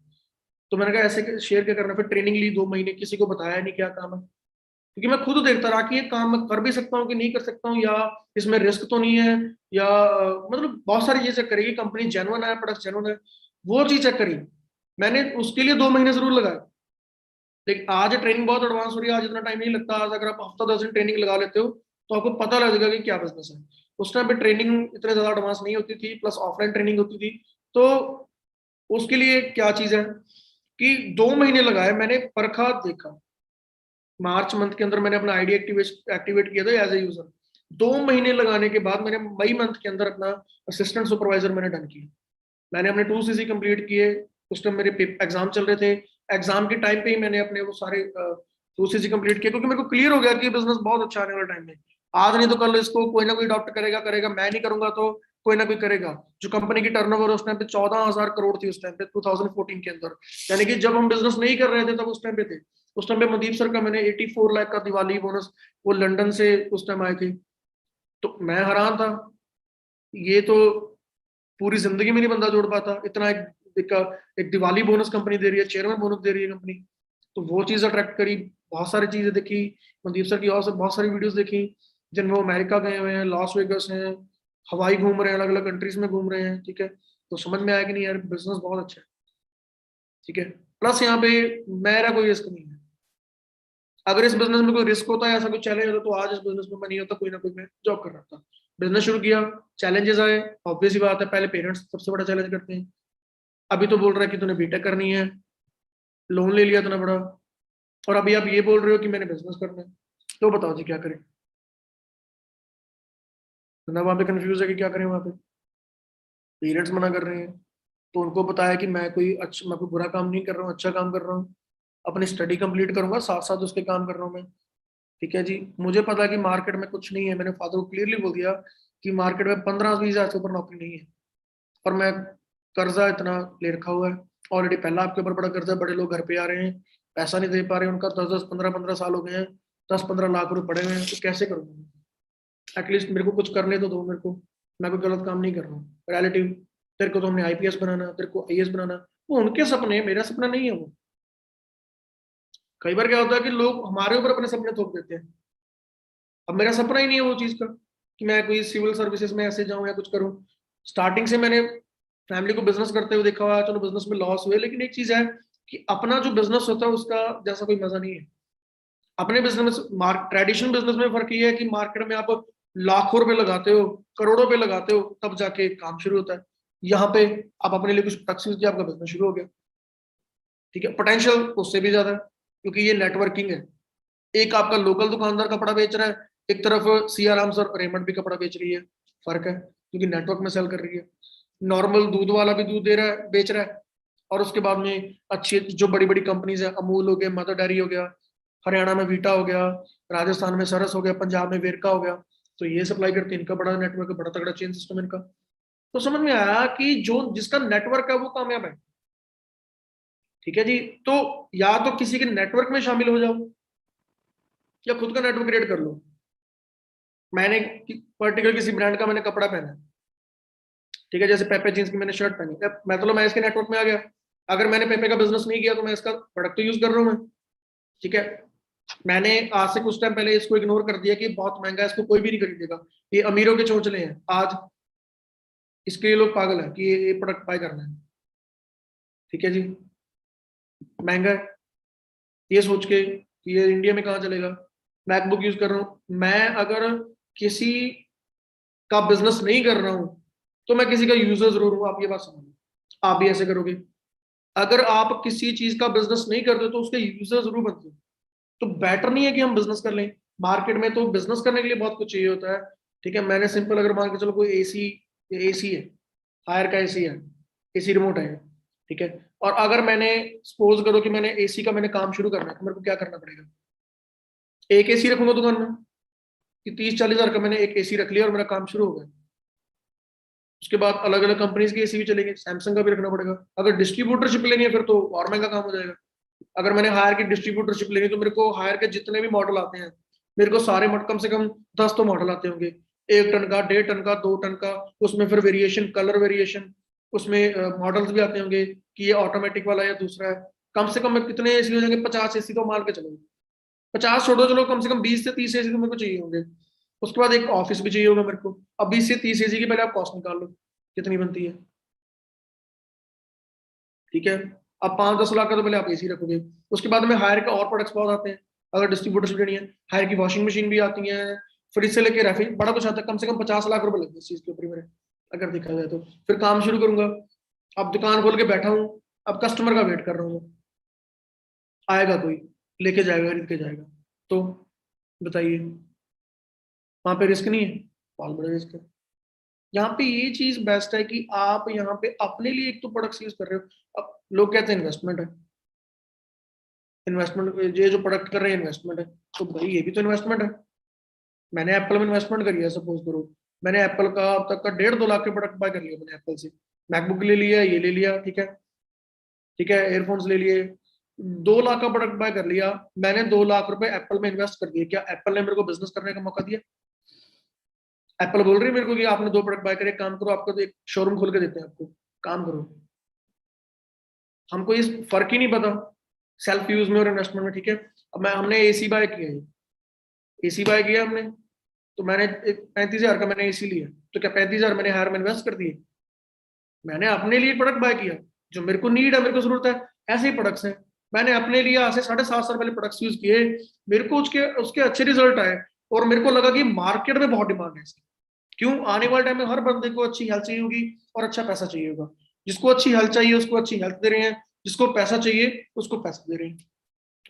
तो मैंने कहा ऐसे शेयर क्या करना है। फिर ट्रेनिंग ली 2 महीने, किसी को बताया नहीं क्या काम है, क्योंकि मैं खुद देखता रहा कि ये काम मैं कर भी सकता हूँ कि नहीं कर सकता हूँ, या इसमें रिस्क तो नहीं है, या मतलब बहुत सारी चीजें करेगी कंपनी, जेन्युइन है, प्रोडक्ट जेन्युइन है, वो चीज चेक करी। मैंने उसके लिए 2 महीने जरूर लगाए। लेकिन आज ट्रेनिंग बहुत एडवांस हो रही है, आज इतना टाइम नहीं लगता। आज अगर आप हफ्ता 10 दिन ट्रेनिंग लगा लेते हो तो आपको पता लग जाएगा कि क्या बिजनेस है। उस टाइम पे ट्रेनिंग इतने ज्यादा एडवांस नहीं होती थी, प्लस ऑफलाइन ट्रेनिंग होती थी। तो उसके लिए क्या चीज है कि 2 महीने लगाए, मैंने परखा देखा। मार्च मंथ के अंदर मैंने अपना आईडी एक्टिवेट किया था एज ए यूजर। 2 महीने लगाने के बाद मैंने मई मंथ के अंदर अपना असिस्टेंट सुपरवाइजर मैंने डन किया। मैंने अपने 2 CC कंप्लीट किए। उस टाइम मेरे एग्जाम चल रहे थे, एग्जाम के टाइम पे ही मैंने अपने वो सारे 2 CC कंप्लीट किए, क्योंकि मेरे को क्लियर हो गया कि बिजनेस बहुत अच्छा आने वाला टाइम में। आज नहीं तो कल इसको कोई ना कोई डॉक्टर करेगा करेगा, मैं नहीं करूंगा तो कोई ना कोई करेगा। जो कंपनी की टर्नओवर उस टाइम पे 14,000 करोड़ थी, उस टाइम पे 2014 के अंदर, यानी कि जब हम बिजनेस नहीं कर रहे थे तब उस टाइम पे थे। उस टाइम पे मनदीप सर का मैंने 84 लाख का दिवाली बोनस, वो लंदन से उस टाइम आए थे। तो मैं हैरान था, ये तो पूरी जिंदगी में नहीं बंदा जोड़ पाता इतना। एक, एक दिवाली बोनस कंपनी दे रही है, चेयरमैन बोनस दे रही है कंपनी। तो वो चीज अट्रैक्ट करी, बहुत सारी चीजें देखी, मनदीप सर की और से बहुत सारी वीडियोस देखी, जिनमें वो अमेरिका गए हुए हैं, लॉस वेगस हैं, हवाई घूम रहे हैं, अलग अलग कंट्रीज में घूम रहे हैं। ठीक है, तो समझ में आया कि नहीं यार बिजनेस बहुत अच्छा है। ठीक है, प्लस यहाँ पे मेरा कोई रिस्क नहीं है। अगर इस बिजनेस में कोई रिस्क होता है, ऐसा कोई चैलेंज होता, तो आज इस बिजनेस में मैं नहीं होता, कोई ना कोई मैं जॉब कर रहा था। बिजनेस शुरू किया, चैलेंजेस आए, ऑब्वियस ही बात है, पहले पेरेंट्स सबसे बड़ा चैलेंज करते हैं। अभी तो बोल रहा है कि तूने बीटेक करनी है, लोन ले लिया इतना बड़ा, और अभी आप ये बोल रहे हो कि मैंने बिजनेस करना है। तो बताओ जी क्या करें। ना वहां पे कंफ्यूज है कि क्या करें। वहां पे पेरेंट्स मना कर रहे हैं, तो उनको बताया कि मैं कोई बुरा काम नहीं कर रहा हूँ, अच्छा काम कर रहा हूँ, अपनी स्टडी कंप्लीट करूंगा, साथ साथ उसके काम कर रहा हूँ मैं। ठीक है जी, मुझे पता है कि मार्केट में कुछ नहीं है, मैंने फादर को क्लियरली बोल दिया कि मार्केट में 15-20 हजार से ऊपर नौकरी नहीं है। और मैं कर्जा इतना ले रखा हुआ है ऑलरेडी, पहला आपके ऊपर बड़ा कर्जा, बड़े लोग घर पे आ रहे हैं, पैसा नहीं दे पा रहे, उनका 10-10 15-15 साल हो गए हैं, 10-15 लाख रुपए पड़े हुए हैं, तो कैसे करूंगा। एटलीस्ट मेरे को कुछ करने तो दो मेरे को, मैं कोई गलत काम नहीं कर रहा हूँ। रियलिटी, तेरे को तो हमने आईपीएस बनाना, तेरे को आईएएस बनाना, वो उनके सपने, मेरा सपना नहीं है वो। कई बार क्या होता है कि लोग हमारे ऊपर अपने सपने थोप देते हैं। अब मेरा सपना ही नहीं है वो चीज का कि मैं कोई सिविल सर्विसेज में ऐसे जाऊं या कुछ करूं। स्टार्टिंग से मैंने फैमिली को बिजनेस करते हुए देखा हुआ है, चलो बिजनेस में लॉस हुए, लेकिन एक चीज है कि अपना जो बिजनेस होता है उसका जैसा कोई मजा नहीं है। अपने बिजनेस, ट्रेडिशनल बिजनेस में फर्क ये है कि मार्केट में आप लाखों रुपए लगाते हो, करोड़ों रुपए लगाते हो, तब जाके काम शुरू होता है। यहाँ पे आप अपने लिए कुछ प्रोडक्ट्स यूज किया, आपका बिजनेस शुरू हो गया। ठीक है, पोटेंशियल उससे भी ज्यादा है, क्योंकि ये नेटवर्किंग है। एक आपका लोकल दुकानदार कपड़ा बेच रहा है, एक तरफ सिया राम सर रेमंड भी कपड़ा बेच रही है। फर्क है, क्योंकि नेटवर्क में सेल कर रही है। नॉर्मल दूध वाला भी दूध दे रहा है, बेच रहा है, और उसके बाद में अच्छी जो बड़ी बड़ी कंपनीज है, अमूल हो गया, मदर डेयरी हो गया, हरियाणा में वीटा हो गया, राजस्थान में सरस हो गया, पंजाब में वेरका हो गया, तो ये सप्लाई करते हैं। इनका बड़ा नेटवर्क है, बड़ा तगड़ा चेन सिस्टम इनका। तो समझ में आया कि जो जिसका नेटवर्क है वो कामयाब है। ठीक है जी, तो या तो किसी के नेटवर्क में शामिल हो जाओ, या खुद का नेटवर्क क्रिएट कर लो। मैंने पर्टिकुलर किसी ब्रांड का मैंने कपड़ा पहना है, ठीक है, जैसे पेपे जींस की मैंने शर्ट पहनी, अब मैं इसके नेटवर्क में आ गया। अगर मैंने पेपे का बिजनेस नहीं किया तो मैं इसका प्रोडक्ट तो यूज कर रहा हूँ मैं। ठीक है, मैंने आज से कुछ टाइम पहले इसको इग्नोर कर दिया कि बहुत महंगा है, इसको कोई भी नहीं खरीदेगा, ये अमीरों के चोंचले हैं। आज इसके लिए लोग पागल है कि ये प्रोडक्ट बाय करना है। ठीक है जी, महंगा है, ये सोच के कि ये इंडिया में कहाँ चलेगा। मैकबुक यूज कर रहा हूँ मैं, अगर किसी का बिजनेस नहीं कर रहा हूँ तो मैं किसी का यूजर जरूर हूँ। आप ये बात समझो, आप भी ऐसे करोगे। अगर आप किसी चीज का बिजनेस नहीं करते तो उसके यूजर जरूर बनते हो। तो बेटर नहीं है कि हम बिजनेस कर लें? मार्केट में तो बिजनेस करने के लिए बहुत कुछ चाहिए होता है। ठीक है, मैंने सिंपल अगर मान के चलो कोई एसी, एसी है, हायर का एसी है, एसी रिमोट है, ठीक है, और अगर मैंने सपोज करो कि मैंने एसी का मैंने काम शुरू करना है, तो मेरे को क्या करना पड़ेगा? एक एसी रखूंगा दुकान में कि 30-40 हजार का मैंने एक एसी रख लिया और मेरा काम शुरू हो गया। उसके बाद अलग अलग कंपनीज के एसी भी चलेंगे, सैमसंग का भी रखना पड़ेगा। अगर डिस्ट्रीब्यूटरशिप लेनी है फिर तो और महंगा काम हो जाएगा। अगर मैंने हायर की डिस्ट्रीब्यूटरशिप लेनी तो मेरे को हायर के जितने भी मॉडल आते हैं, मेरे को सारे कम से कम 10 तो मॉडल आते होंगे, 1 टन का, 1.5 टन का, 2 टन का। उसमें फिर वेरिएशन, कलर वेरिएशन, उसमें मॉडल्स भी आते होंगे कि ये ऑटोमेटिक वाला या दूसरा है। कम से कम कितने एसी हो जाएंगे? 50 एसी तो मान के चलो। 50 छोड़ो, चलो कम से कम 20 से 30 एसी तो मेरे को चाहिए होंगे। उसके बाद एक ऑफिस भी चाहिए होगा मेरे को। अब 20 से 30 एसी की पहले आप कॉस्ट निकाल लो कितनी बनती है। ठीक है, अब 5-10 लाख का तो पहले आप एसी रखोगे। उसके बाद में हायर के और प्रोडक्ट्स बहुत आते हैं। अगर डिस्ट्रीब्यूटरशिप लेनी है, हायर की वॉशिंग मशीन भी आती है, फ्रिज से लेके रेफ्रिज, बड़ा कुछ आता है। कम से कम 50 लाख रुपए लगते हैं इस चीज के ऊपर ही मेरे, अगर देखा जाए तो। फिर काम शुरू करूंगा। अब दुकान खोल के बैठा हूँ, अब कस्टमर का वेट कर रहा हूँ, आएगा कोई, लेके जाएगा, खरीद के जाएगा। तो बताइए, वहां पे रिस्क नहीं है? बहुत बड़ा रिस्क है। यहाँ पे ये चीज बेस्ट है कि आप यहाँ पे अपने लिए एक तो प्रोडक्ट यूज कर रहे हो। अब लोग कहते हैं इन्वेस्टमेंट है, इन्वेस्टमेंट, ये जो प्रोडक्ट कर रहे हैं इन्वेस्टमेंट है, तो भाई ये भी तो इन्वेस्टमेंट है। मैंने एप्पल में इन्वेस्टमेंट करी है, सपोज करो। मैंने एप्पल का अब तक का 1.5-2 लाख के प्रोडक्ट बाय कर लिया मैंने एप्पल से। मैकबुक ले लिया, ये ले लिया, ठीक है, ठीक है, एयरफोन्स ले लिए। 2 लाख का प्रोडक्ट बाय कर लिया। मैंने 2 लाख रुपए एप्पल में इन्वेस्ट कर दिए। क्या एप्पल ने मेरे को बिजनेस करने का मौका दिया? एप्पल बोल रही है मेरे को कि आपने 2 प्रोडक्ट बाय करे, काम करो, आपको तो एक शोरूम खोल के देते हैं आपको, काम करो। हमको इस फर्क ही नहीं पता सेल्फ यूज में और इन्वेस्टमेंट में। ठीक है, अब मैं हमने एसी बाय किया है, एसी बाय किया हमने, तो मैंने 35 हजार का मैंने एसी लिया, तो क्या 35 हजार मैंने हायर में इन्वेस्ट कर दिए? मैंने अपने लिए प्रोडक्ट बाय किया जो मेरे को नीड है, मेरे को जरूरत है। ऐसे ही प्रोडक्ट्स हैं, मैंने अपने लिए आज से 7.5 साल पहले प्रोडक्ट्स यूज किए, मेरे को उसके उसके अच्छे रिजल्ट आए, और मेरे को लगा कि मार्केट में बहुत डिमांड है इसकी। क्यों? आने वाले टाइम में हर बंदे को अच्छी हेल्थ चाहिए होगी और अच्छा पैसा चाहिए होगा। जिसको अच्छी हेल्थ चाहिए उसको अच्छी हेल्थ दे रहे हैं, जिसको पैसा चाहिए उसको पैसा दे रहे हैं,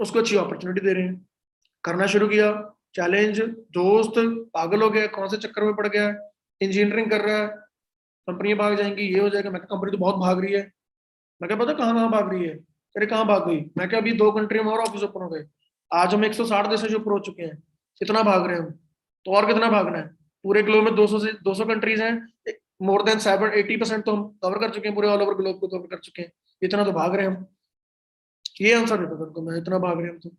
उसको अच्छी अपॉर्चुनिटी दे रहे हैं। करना शुरू किया, चैलेंज, दोस्त पागल हो गया, कौन से चक्कर में पड़ गया, इंजीनियरिंग कर रहा है, कंपनियां भाग जाएंगी, ये हो जाएगा। मैं कंपनी तो बहुत भाग रही है। मैं क्या पता कहाँ कहाँ भाग रही है? अरे कहाँ भाग गई? मैं क्या अभी 2 कंट्री में और ऑफिस ओपन हो गए। आज हम 160 देशों से ऊपर हो चुके हैं। कितना भाग रहे हैं हम? तो और कितना भागना है? पूरे ग्लोब में 200 कंट्रीज हैं। मोर देन 80% तो हम कवर कर चुके हैं, पूरे ऑल ओवर ग्लोब को कवर कर चुके हैं। इतना तो भाग रहे हैं हम। ये आंसर देता था उनको मैं, इतना भाग रहे हैं हम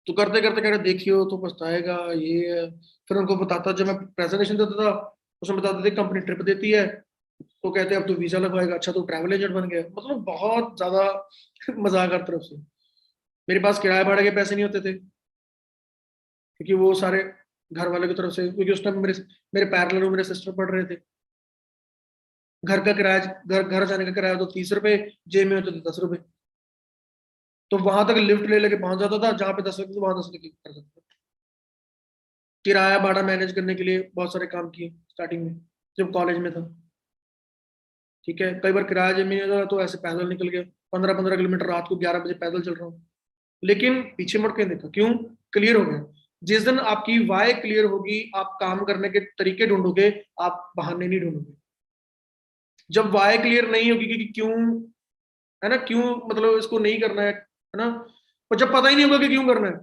तो करते करते कह रहे देखियो तो पछताएगा, ये है। फिर उनको बताता, जब मैं प्रेजेंटेशन देता था उसमें बताते थे कंपनी ट्रिप देती है, तो कहते अब तो वीजा लगवाएगा, अच्छा तो ट्रैवल एजेंट बन गया। मतलब बहुत ज्यादा मजाक हर तरफ से। मेरे पास किराए भाड़े के पैसे नहीं होते थे, क्योंकि वो सारे घर वालों की तरफ से, क्योंकि उस टाइम मेरे मेरे पैरेलल में मेरे सिस्टर पढ़ रहे थे। घर का किराया, घर घर जाने का किराया तो 30 रुपए, जेब में होते थे 10 रुपए। तो वहां तक लिफ्ट ले लेके पहुंच जाता था, जहाँ पे 10 रुपए थे, वहां 10 रुपए कर सकता था। किराया भाड़ा मैनेज करने के लिए बहुत सारे काम किए स्टार्टिंग में, जब कॉलेज में था। ठीक है, कई बार किराया जब नहीं होता तो ऐसे पैदल निकल गया, 15-15 किलोमीटर रात को 11 बजे पैदल चल रहा हूँ। लेकिन पीछे मुड़ के देखा, क्यों? क्लियर हो गया। जिस दिन आपकी वाई क्लियर होगी, आप काम करने के तरीके ढूंढोगे, आप बहाने नहीं ढूंढोगे। जब वाई क्लियर नहीं होगी कि क्यों, है ना, क्यों मतलब इसको नहीं करना है ना, और जब पता ही नहीं होगा कि क्यों करना है,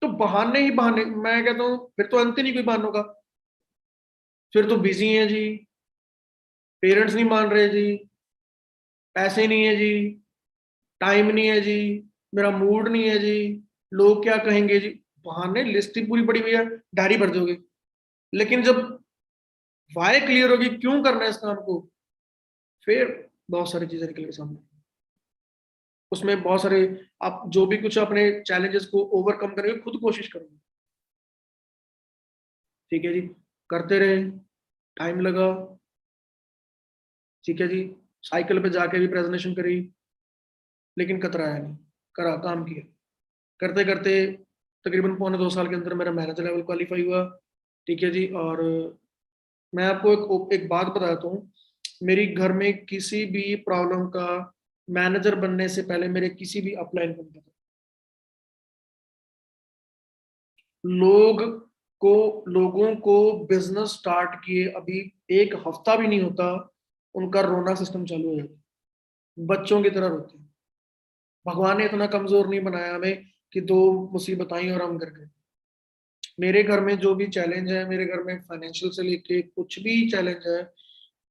तो बहाने ही बहाने। मैं कहता हूँ फिर तो अंत ही नहीं कोई बहानों का। फिर तो बिजी है जी, पेरेंट्स नहीं मान रहे जी, पैसे नहीं है जी, टाइम नहीं है जी, मेरा मूड नहीं है जी, लोग क्या कहेंगे जी। बहाने लिस्ट ही पूरी पड़ी हुई है, डायरी भर दोगे। लेकिन जब वाई क्लियर होगी क्यों करना है इस काम को, फिर बहुत सारी चीजें निकल के सामने। उसमें बहुत सारे, आप जो भी कुछ अपने चैलेंजेस को ओवरकम करेंगे, खुद कोशिश करोगे। ठीक है जी, करते रहे, टाइम लगा। ठीक है जी, साइकिल पे जाके भी प्रेजेंटेशन करी, लेकिन कतराया नहीं, करा, काम किया। करते करते तकरीबन 1.25 साल के अंदर मेरा मैनेजर लेवल क्वालिफाई हुआ। ठीक है जी, और मैं आपको एक बात बताता हूँ। मेरी घर में किसी भी प्रॉब्लम का मैनेजर बनने से पहले मेरे किसी भी अपलाइन को नहीं पता। लोग लोगों को बिजनेस स्टार्ट किए अभी 1 हफ्ता भी नहीं होता, उनका रोना सिस्टम चालू हो जाता है, बच्चों की तरह रोते हैं। भगवान ने इतना कमजोर नहीं बनाया हमें कि 2 मुसीबत आई और हम कर गए। मेरे घर में जो भी चैलेंज है, मेरे घर में फाइनेंशियल से लेके कुछ भी चैलेंज है,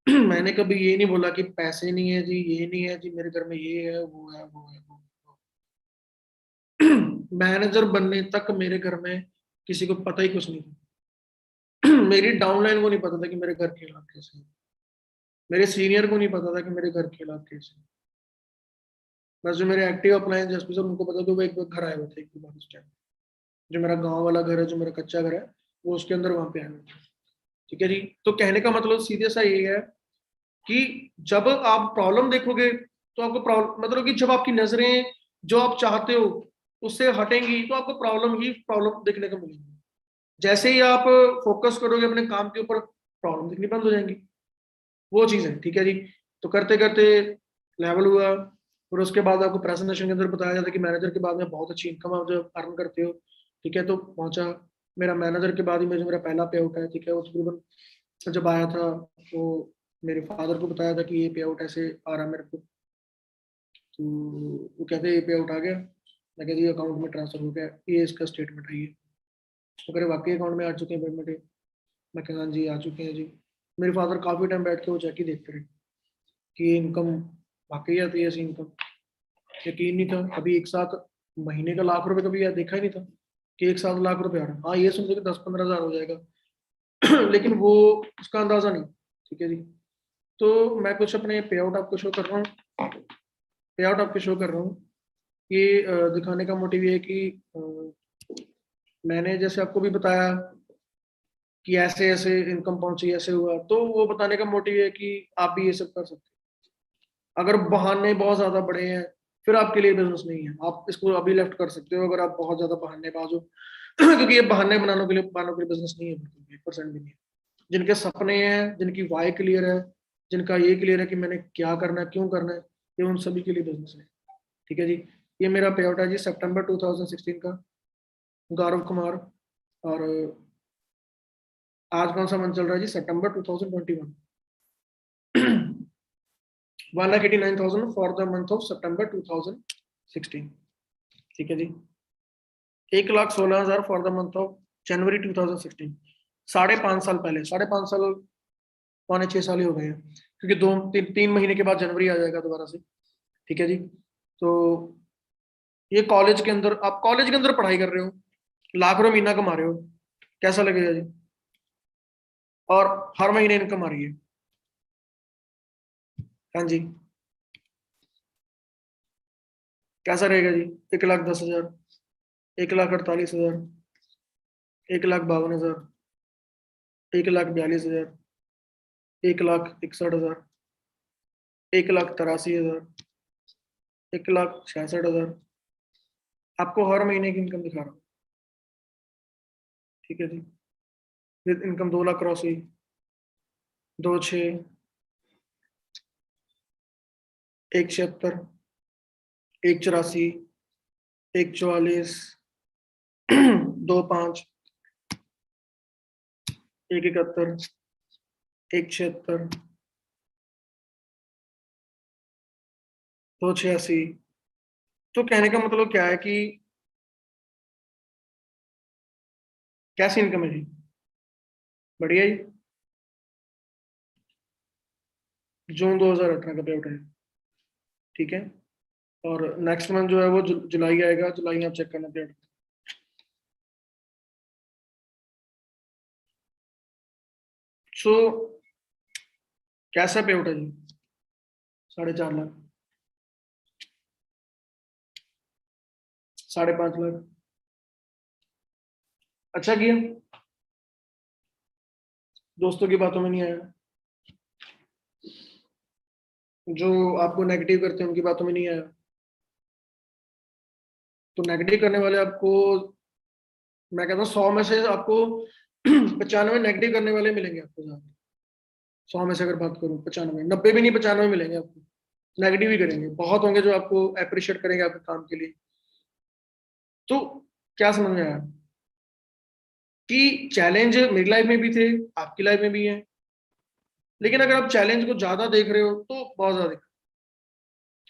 मैंने कभी ये नहीं बोला कि पैसे नहीं है जी, ये नहीं है जी, मेरे घर में ये है वो है वो है वो है। मैनेजर बनने तक मेरे घर में किसी को पता ही कुछ नहीं था। मेरी डाउनलाइन को नहीं पता था कि मेरे घर के हालात कैसे हैं, मेरे सीनियर को नहीं पता था कि मेरे घर के हालात कैसे हैं। बस जो मेरे एक्टिव अप्लायंस एसपी सर उनको पता था, वो एक बार घर आए हुए थे, एक बार उस टाइम जो मेरा गांव वाला घर है, जो मेरा कच्चा घर है, वो उसके अंदर वहां पे आए हुए थे। ठीक है जी। तो कहने का मतलब सीधे सा ये है कि जब आप प्रॉब्लम देखोगे तो आपको प्रॉब्लम, मतलब कि जब आपकी नजरें जो आप चाहते हो उससे हटेंगी तो आपको प्रॉब्लम ही प्रॉब्लम देखने को मिलेगी। जैसे ही आप फोकस करोगे अपने काम के ऊपर, प्रॉब्लम दिखनी बंद हो जाएंगी। वो चीज है। ठीक है जी। तो करते करते लेवल हुआ, फिर उसके बाद आपको प्रेजेंटेशन के अंदर बताया जाता है कि मैनेजर के बाद में बहुत अच्छी इनकम आप जो अर्न करते हो। ठीक है, तो पहुंचा। मेरा मैनेजर के बाद ही मुझे मेरा पहला पे आउट है। ठीक है, वो तकरीबन जब आया था तो मेरे फादर को बताया था कि ये पे आउट ऐसे आ रहा है मेरे को। तो वो कहते ये पे आउट आ गया। मैं कहती ये अकाउंट में ट्रांसफर हो गया, ये इसका स्टेटमेंट है ये। तो कह रहे वाकई अकाउंट में आ चुके हैं पेमेंट? मैं कहा हाँ जी आ चुके हैं जी। मेरे फादर काफी टाइम बैठ के वो चेक ही देखते रहे कि ये इनकम वाकई आती है ऐसी इनकम। यकीन नहीं था कभी एक साथ महीने का लाख रुपए, कभी यार देखा ही नहीं था कि एक साथ लाख रुपए आ रहा है। हाँ ये समझो कि 10-15 हज़ार हो जाएगा। लेकिन वो उसका अंदाजा नहीं। ठीक है जी। तो मैं कुछ अपने पे आउट आपको शो कर रहा हूँ, पे आउट आपको शो कर रहा हूँ। ये दिखाने का मोटिव ये है कि मैंने जैसे आपको भी बताया कि ऐसे ऐसे इनकम पहुंची, ऐसे हुआ, तो वो बताने का मोटिव है कि आप भी ये सब कर सकते हैं। अगर बहाने बहुत ज्यादा बड़े हैं फिर आपके लिए बिजनेस नहीं है, आप इसको अभी लेफ्ट कर सकते हो अगर आप बहुत ज्यादा बहानेबाज हो। क्योंकि ये बहानों के लिए बिजनेस नहीं है, बिल्कुल 1% भी नहीं है। जिनके सपने हैं, जिनकी वाई क्लियर है, जिनका ये क्लियर है कि मैंने क्या करना है, क्यों करना है, ये उन सभी के लिए बिजनेस है। ठीक है जी। ये मेरा पे आउट है जी सितंबर 2016 का, गौरव कुमार। और आज कौन सा मंथ चल रहा है जी? सितंबर 2021। 1,89,000 फॉर द मंथ ऑफ सितंबर 2016। ठीक है जी। 1,16,000 for the month of January 2016। 5.5 साल पहले, 5.5 साल, 5.6 साल ही हो गए हैं, क्योंकि 3 महीने के बाद जनवरी आ जाएगा दोबारा से। ठीक है जी। तो ये कॉलेज के अंदर, आप कॉलेज के अंदर पढ़ाई कर रहे हो, लाख रुपए महीना कमा रहे हो, कैसा लगेगा जी? और हर महीने इनकम आ रही है। हाँ जी, कैसा रहेगा जी? 1,10,000, 1,48,000, 1,52,000, 1,42,000, 1,61,000, 1,83,000, 1,66,000। आपको हर महीने की इनकम दिखा रहा हूँ। ठीक है जी। फिर इनकम 2 लाख क्रॉस हुई, 2,6, 1,76, 1,84, 1,44, 2,5, 1,71, 1,76, 2,86। तो कहने का मतलब क्या है कि कैसी इनकम है जी? बढ़िया जी। जून 2018 का पे आउट है। ठीक है। और नेक्स्ट मंथ जो है वो जुलाई आएगा, जुलाई में आप चेक करना पे आउट। सो कैसा पे आउट है जी? 4.5 लाख, 5.5 लाख। अच्छा किया दोस्तों की बातों में नहीं आया, जो आपको नेगेटिव करते हैं उनकी बातों में नहीं आया। तो नेगेटिव करने वाले आपको, मैं कहता हूँ 100 में से आपको 95 नेगेटिव करने वाले मिलेंगे आपको ज्यादा। 100 में से अगर बात करूँ 95, 90 भी नहीं, 95 मिलेंगे आपको नेगेटिव ही करेंगे। बहुत होंगे जो आपको अप्रिशिएट करेंगे आपके काम के लिए। तो क्या समझ में आया? कि चैलेंज मेरी लाइफ में भी थे, आपकी लाइफ में भी है, लेकिन अगर आप चैलेंज को ज्यादा देख रहे हो तो बहुत ज्यादा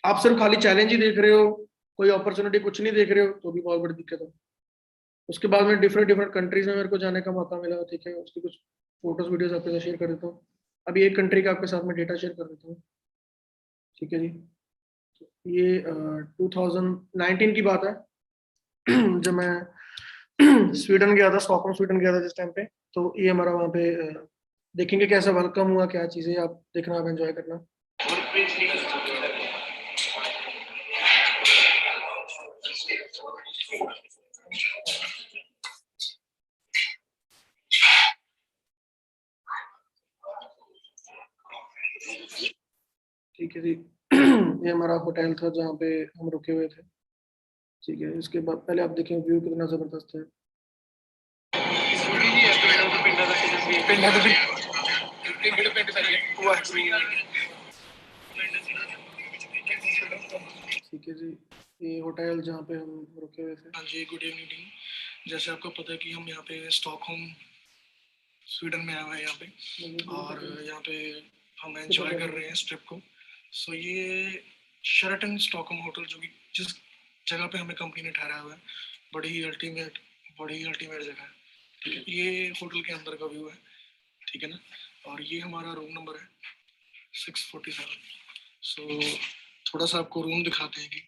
आप सिर्फ खाली चैलेंज ही देख रहे हो, कोई अपॉर्चुनिटी कुछ नहीं देख रहे हो, तो भी बहुत बड़ी दिक्कत है। उसके बाद में डिफरेंट डिफरेंट कंट्रीज में मेरे को जाने का मौका मिला, ठीक है, उसकी कुछ फोटोज वीडियोस आपके साथ शेयर कर देता हूँ। अभी एक कंट्री का आपके साथ में डेटा शेयर कर देता हूँ, ठीक है जी। ये 2019 की बात है। जब मैं स्वीडन गया था, स्टॉकहोम स्वीडन गया था जिस टाइम पे, तो ये हमारा वहाँ पे देखेंगे कैसा वेलकम हुआ, क्या चीज़ें आप देखना, आप एंजॉय करना। ठीक है जी। ये हमारा होटल था जहाँ पे हम रुके हुए थे, ठीक है। इसके बाद पहले आप देखें व्यू कितना जबरदस्त है। ठीक है जी, ये होटल जहाँ पे हम रुके हुए थे। हाँ जी, गुड इवनिंग। जैसे आपको पता है कि हम यहाँ पे स्टॉकहोम स्वीडन में आए हुए हैं यहाँ पे, और यहाँ पे हम एंजॉय कर रहे हैं इस ट्रिप को। सो ये शेराटन स्टॉकहोम होटल, जो कि जिस जगह पे हमें कंपनी ने ठहराया हुआ है, बड़ी ही अल्टीमेट जगह है, ठीक है। ये होटल के अंदर का व्यू है, ठीक है ना। और ये हमारा रूम नंबर है 647। सो थोड़ा सा आपको रूम दिखाते हैं कि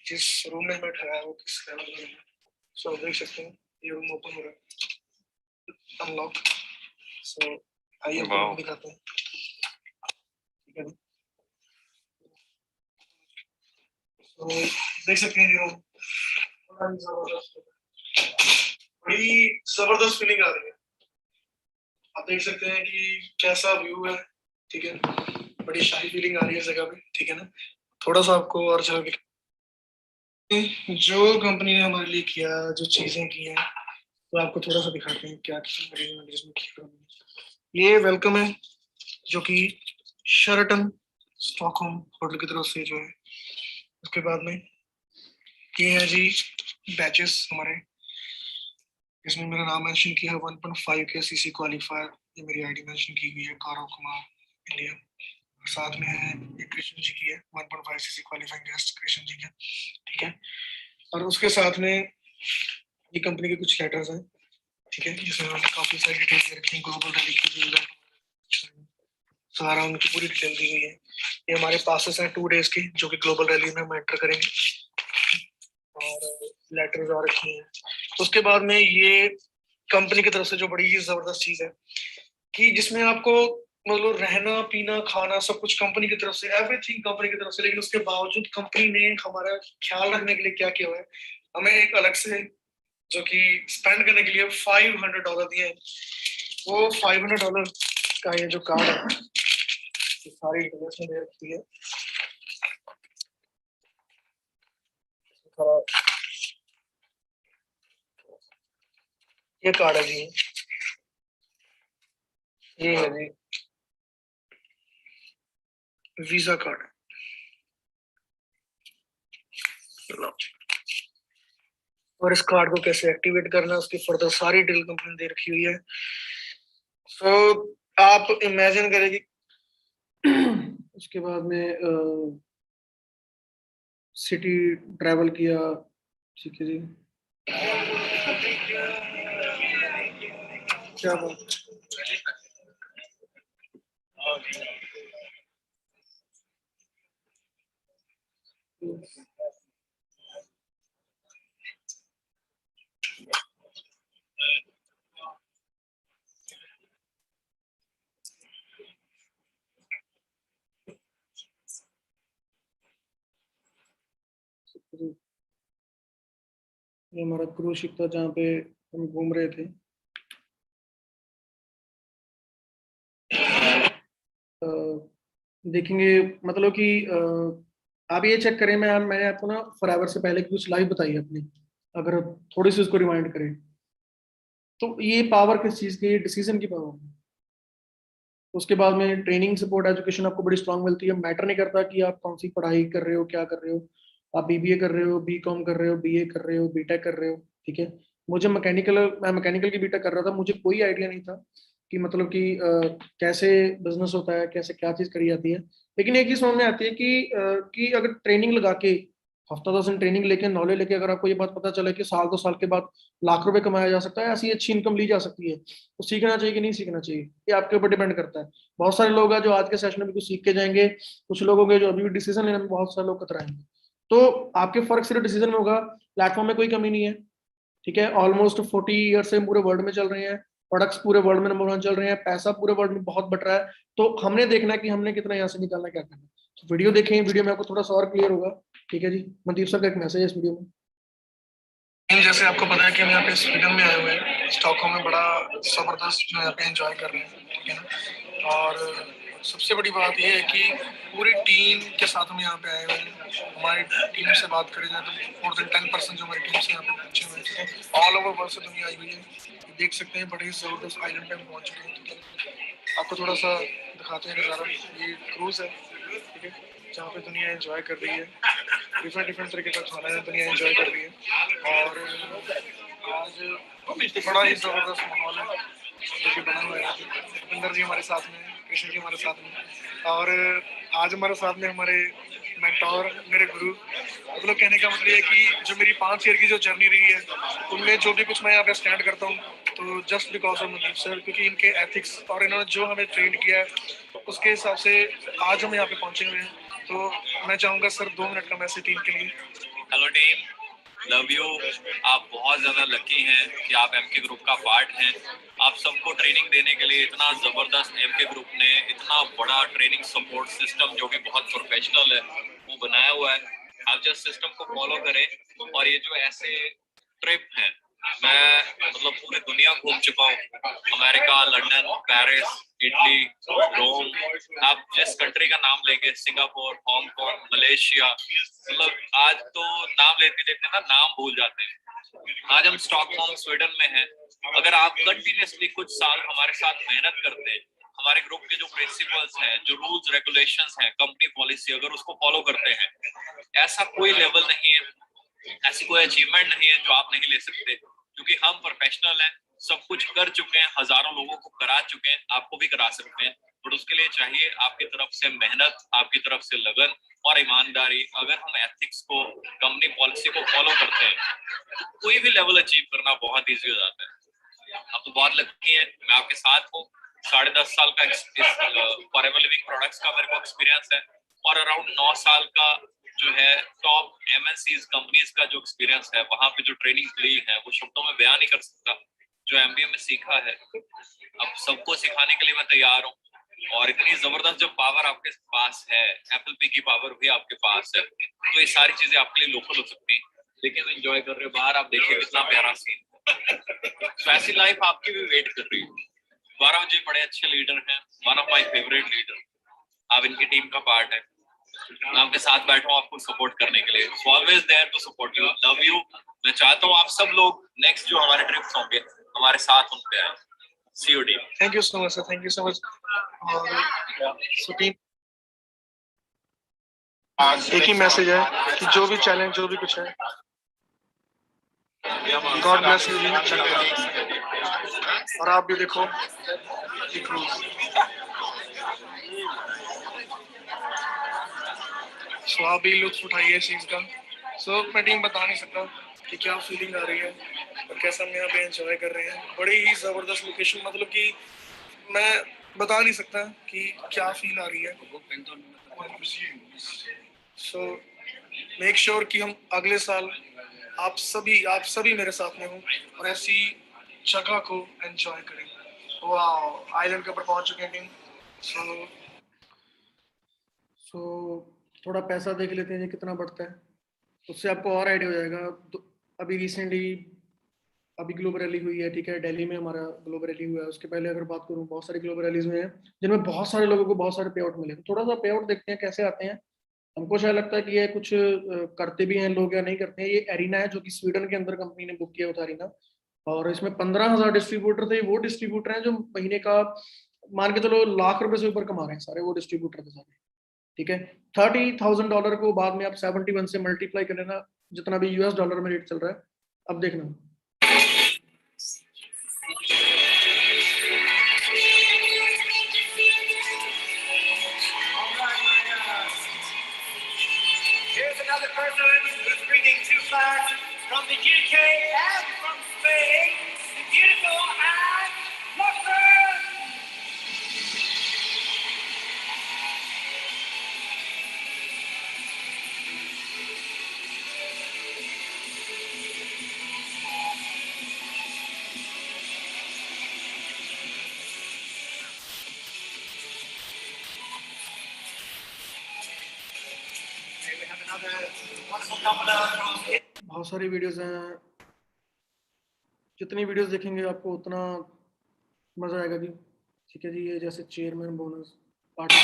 जिस रूम में हमें ठहराया वो किस लेवल का है। सो आप देख सकते हैं ये रूम ओपन हो रहा है, अनलॉक। सो आइए आपको रूम दिखाते हैं, ठीक है। तो देख सकते हैं ये रूम बड़ी जबरदस्त फीलिंग आ रही है। आप देख सकते हैं कि कैसा व्यू है, ठीक है। बड़ी शाही फीलिंग आ रही है इस जगह पे, ठीक है ना। थोड़ा सा आपको और जगह जो कंपनी ने हमारे लिए किया, जो चीजें की हैं, तो आपको थोड़ा सा दिखाते हैं क्या किया। ये वेलकम है जो कि शेराटन स्टॉकहोम होटल की तरफ से जो है। उसके बाद में ये है जी बैचेस हमारे, इसमें मेरा नाम मेंशन किया है 1.5 के सीसी क्वालिफायर। ये मेरी आईडी मेंशन की गई है, गौरव कुमार इंडिया। साथ में है ये कृष्ण जी की है, 1.5 CC qualifying guest Krishna ji का, ठीक है। और उसके साथ में ये कंपनी के कुछ लेटर्स हैं, ठीक है, जिसमें हमने काफी सारी डिटेल दे रखी है, ग्लोबल रैली की जो सारा उनकी पूरी डिटेल दी गई है। ये हमारे पासेस हैं 2 डेज के, जो कि ग्लोबल रैली में हम एंटर करेंगे, और लेटर्स आ रखी हैं। उसके बाद में ये कंपनी की तरफ से जो बड़ी ही जबरदस्त चीज है कि जिसमें आपको मतलब रहना पीना खाना सब कुछ कंपनी की तरफ से, एवरीथिंग कंपनी की तरफ से। लेकिन उसके बावजूद कंपनी ने हमारा ख्याल रखने के लिए क्या किया हुआ है, हमें एक अलग से जो कि स्पेंड करने के लिए $500 दिए। वो $500 का ये जो कार्ड है, ये सारी डिटेल्स में दे रखी है। ये कार्ड है जी, ये है जी वीजा कार्ड। और इस कार्ड को कैसे एक्टिवेट करना है, उसकी फर्दर सारी डिटेल कंपनी दे रखी हुई है। सो आप इमेजिन करेंगे। उसके बाद में सिटी ट्रैवल किया, ठीक है जी। क्या बात। ये हमारा क्रूज शिप था जहाँ पे हम घूम रहे थे। अ, देखेंगे, मतलब कि आप ये चेक करें, मैंने आपको ना फॉरएवर से पहले की कुछ लाइफ बताई अपनी, अगर थोड़ी सी उसको रिमाइंड करें, तो ये पावर किस चीज़ की, डिसीजन की पावर है। उसके बाद में ट्रेनिंग सपोर्ट एजुकेशन आपको बड़ी स्ट्रांग मिलती है। मैटर नहीं करता कि आप कौन सी पढ़ाई कर रहे हो, क्या कर रहे हो, आप बीबीए कर रहे हो, बीकॉम कर रहे हो, बीए कर रहे हो, बीटेक कर रहे हो, ठीक है। मैं मैकेनिकल की बीटेक कर रहा था, मुझे कोई आइडिया नहीं था कि मतलब कि कैसे बिजनेस होता है, कैसे क्या चीज करी जाती है। लेकिन एक चीज समझ में आती है कि अगर ट्रेनिंग लगा के, हफ्ता 10 दिन ट्रेनिंग लेके, नॉलेज लेके, अगर आपको ये बात पता चले कि साल 2 साल के बाद लाख रुपए कमाया जा सकता है, ऐसी अच्छी इनकम ली जा सकती है, तो सीखना चाहिए कि नहीं सीखना चाहिए, ये आपके ऊपर डिपेंड करता है। बहुत सारे लोग हैं जो आज के सेशन में कुछ सीख के जाएंगे, कुछ लोग होंगे जो अभी भी डिसीजन लेने में बहुत सारे लोग कतराएंगे। तो आपके फर्क सिर्फ डिसीजन में होगा। प्लेटफॉर्म में कोई कमी नहीं है, ठीक है। ऑलमोस्ट 40 ईयर से पूरे वर्ल्ड में चल रहे हैं, प्रोडक्ट्स पूरे वर्ल्ड में नंबर 1 चल रहे हैं, पैसा पूरे वर्ल्ड में बहुत बढ़ रहा है। तो हमने देखना है कि हमने कितना यहाँ से निकालना है, क्या करना है। तो वीडियो देखें, वीडियो में आपको थोड़ा सा और क्लियर होगा। ठीक है जी, मनदीप सर का एक मैसेज है इस वीडियो में। जैसे आपको पता है कि हम यहाँ पे स्वीडन में आए हुए हैं, स्टॉकहोम में बड़ा जबरदस्त जो यहाँ पे एंजॉय कर रहे हैं, ठीक है ना। और सबसे बड़ी बात यह है कि पूरी टीम के साथ हम यहाँ पे आए हुए हैं। हमारी टीम से बात करें जाए तो मोर देन 10% जो हमारी टीम से यहाँ पे पहुंचे हुए हैं, ऑल ओवर वर्ल्ड से दुनिया आई हुई है। देख सकते हैं बड़े ही जबरदस्त आइलैंड पे हम पहुंच चुके हैं, ठीक है। आपको थोड़ा सा दिखाते हैं नज़ारा। ये क्रूज है, ठीक है, जहाँ पे दुनिया एंजॉय कर रही है, डिफरेंट डिफरेंट तरीके का खाना है, दुनिया एंजॉय कर रही है। और आज बड़ा ही जबरदस्त माहौल है जो कि बना हुआ है। भूपिंदर जी हमारे साथ में, कृष्ण जी हमारे साथ में, और आज हमारे साथ में हमारे मेंटोर, मेरे गुरु। मतलब कहने का मतलब ये है कि जो मेरी 5 ईयर की जो जर्नी रही है, उनमें जो भी कुछ मैं यहाँ पे स्टैंड करता हूँ, तो just because of Mandeep sir, क्योंकि इनके एथिक्स और इन्होंने जो हमें ट्रेन किया है, उसके हिसाब से आज हम यहाँ पे पहुंचे हुए हैं। तो मैं चाहूंगा सर 2 मिनट का मैसेज टीम के लिए। Hello team, love you. आप बहुत ज़्यादा लकी हैं कि आप एमके ग्रुप का पार्ट हैं। आप सबको ट्रेनिंग देने के लिए इतना ज़बरदस्त एमके ग्रुप ने इतना बड़ा ट्रेनिंग सपोर्ट सिस्टम जो कि बहुत प्रोफेशनल है वो बनाया हुआ है। आप जस्ट सिस्टम को फॉलो करें। और ये जो ऐसे ट्रिप हैं, मैं मतलब पूरी दुनिया घूम चुका हूँ, अमेरिका, लंदन, पेरिस, इटली, रोम। आप जिस कंट्री का नाम लेंगे, सिंगापुर, हांगकांग, मलेशिया, मतलब आज तो नाम लेते लेते ना नाम भूल जाते हैं। आज हम स्टॉकहोम स्वीडन में हैं। अगर आप कंटिन्यूसली कुछ साल हमारे साथ मेहनत करते हैं, हमारे ग्रुप के जो प्रिंसिपल्स हैं, जो रूल्स रेगुलेशंस हैं, कंपनी पॉलिसी, अगर उसको फॉलो करते हैं, ऐसा कोई लेवल नहीं है, ऐसी कोई अचीवमेंट नहीं है जो आप नहीं ले सकते, क्योंकि हम प्रोफेशनल हैं, सब कुछ कर चुके हैं, हजारों लोगों को करा चुके हैं, आपको भी करा सकते हैं। बट उसके लिए चाहिए आपकी तरफ से मेहनत, आपकी तरफ से लगन और ईमानदारी। अगर हम एथिक्स को, कंपनी पॉलिसी को फॉलो करते हैं, तो कोई भी लेवल अचीव करना बहुत ईजी हो जाता है। आप तो बहुत लकी हैं, मैं आपके साथ हूँ। 10.5 साल का इस फॉरएवर लिविंग प्रोडक्ट्स का मेरे को एक्सपीरियंस है, और अराउंड 9 साल का जो है टॉप एमएनसीज कंपनीज का जो एक्सपीरियंस है, वहां पे जो ट्रेनिंग ली है वो शब्दों में बयान नहीं कर सकता। जो एमबीए में सीखा है, अब सबको सिखाने के लिए मैं तैयार हूँ। और इतनी जबरदस्त जो पावर आपके पास है, एप्पल पे की पावर भी आपके पास है, तो ये सारी चीजें आपके लिए लोकल हो सकती हैं, लेकिन एंजॉय कर रहे हो बाहर। आप देखिए कितना प्यारा सीन। तो ऐसी लाइफ आपकी भी वेट कर रही है। गौरव जी बड़े अच्छे लीडर हैं, one of my favourite leader. आप इनकी टीम का पार्ट है। मैं आपके साथ बैठा हूँ आपको सपोर्ट करने के लिए। Always there to support you, love you. मैं चाहता हूँ आप सब लोग नेक्स्ट जो हमारे ट्रिप्स होंगे हमारे साथ उन पे आए। See you team. Thank you so much sir, thank you so much. और सो टीम, एक ही मैसेज है कि जो भी चैलेंज, जो भी कुछ है, गॉड ब्लेस यू। और आप भी देखो ये क्रूज। सो आप भी लुत्फ उठाइए इस चीज का। सो मैं टीम बता नहीं सकता कि क्या फीलिंग आ रही है और कैसा हम यहाँ पे एंजॉय कर रहे हैं। बड़ी ही जबरदस्त लोकेशन, मतलब कि मैं बता नहीं सकता कि क्या फील आ रही है। सो मेक श्योर कि हम अगले साल आप सभी मेरे साथ में हो और ऐसी जगह को एंजॉय करें। वाह, आइलैंड के ऊपर पहुंच चुके हैं टीम। सो थोड़ा पैसा देख लेते हैं जी कितना बढ़ता है, उससे आपको और आइडिया हो जाएगा। तो अभी रिसेंटली अभी ग्लोबल रैली हुई है, ठीक है, दिल्ली में हमारा ग्लोबल रैली हुआ है। उसके पहले अगर बात करूँ, बहुत सारी ग्लोबल रैलीज हुए हैं जिनमें बहुत सारे लोगों को बहुत सारे पे आउट मिले। तो थोड़ा सा पे आउट देखते हैं कैसे आते हैं। हमको शायद लगता है कि ये कुछ करते भी हैं लोग या नहीं करते हैं। ये एरिना है जो कि स्वीडन के अंदर कंपनी ने बुक किया था, एरिना। और इसमें 15,000 डिस्ट्रीब्यूटर थे। वो डिस्ट्रीब्यूटर हैं जो महीने का मान के चलो लाख रुपए से ऊपर कमा रहे हैं, सारे वो डिस्ट्रीब्यूटर थे सारे, ठीक है। $30,000 को बाद में आप 71 से मल्टीप्लाई कर लेना, जितना भी US डॉलर में रेट चल रहा है। अब देखना person who's bringing two flags from the UK and from Spain, the beautiful Anne Lockburn. We have another wonderful couple from बहुत सारी वीडियोस हैं, जितनी वीडियोस देखेंगे आपको उतना मजा आएगा कि ठीक है जी, ये जैसे चेयरमैन बोनस पार्टी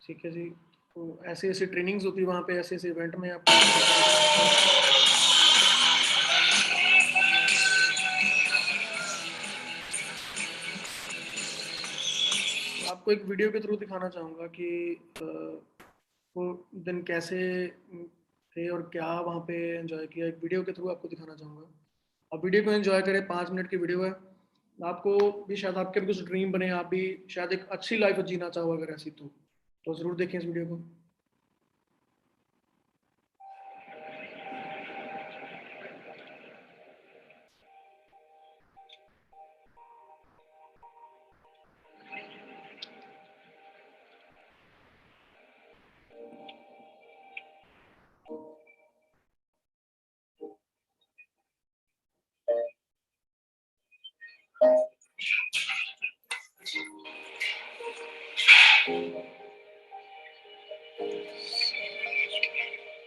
ठीक है जी। तो ऐसे ऐसे ट्रेनिंग्स होती है वहाँ पे, ऐसे ऐसे इवेंट में आप आपको एक वीडियो के थ्रू दिखाना चाहूँगा कि वो दिन कैसे थे और क्या वहाँ पे एंजॉय किया। एक वीडियो के थ्रू आपको दिखाना चाहूँगा। आप वीडियो को एंजॉय करें, 5 मिनट की वीडियो है। आपको भी शायद आपके भी कुछ ड्रीम बने, आप भी शायद एक अच्छी लाइफ जीना चाहो अगर ऐसी तो ज़रूर देखें इस वीडियो को।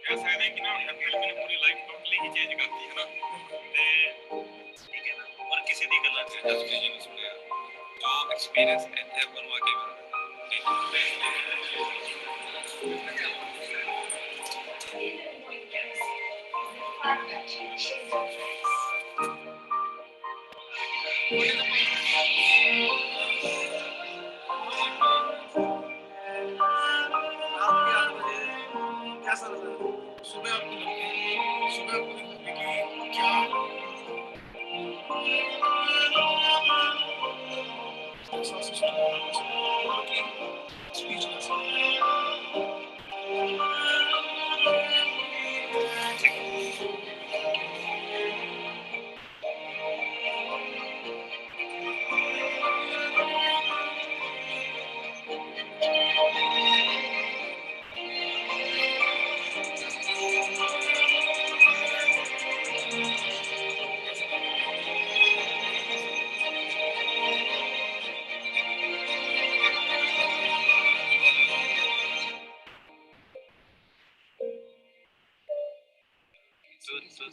कह सकते हैं कि ना एप्पल मैंने पूरी लाइफ टोटली ही चेंज कर दी है ना ते ठीक है ना और किसी दी गल्ला च जस्ट नहीं सुनया जो एक्सपीरियंस है एप्पल वाकई में कैसा लगा सुबह आपको सुबह आपको कि क्या speechless.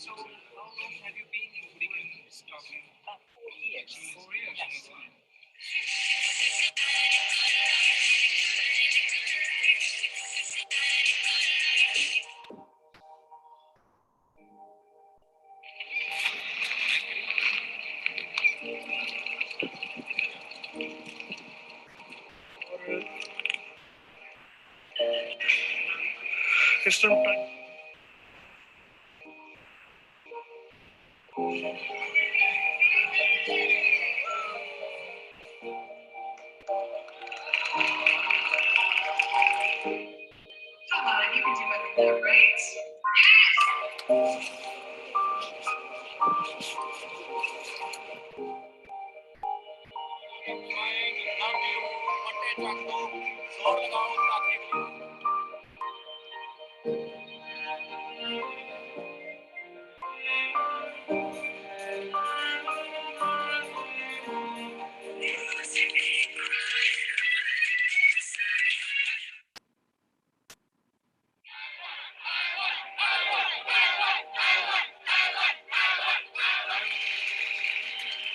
So how long have you been in Hurricane Stockholm? 4 years. 4 years. Yes. System time. Come on, you can do better than that, right? Yes!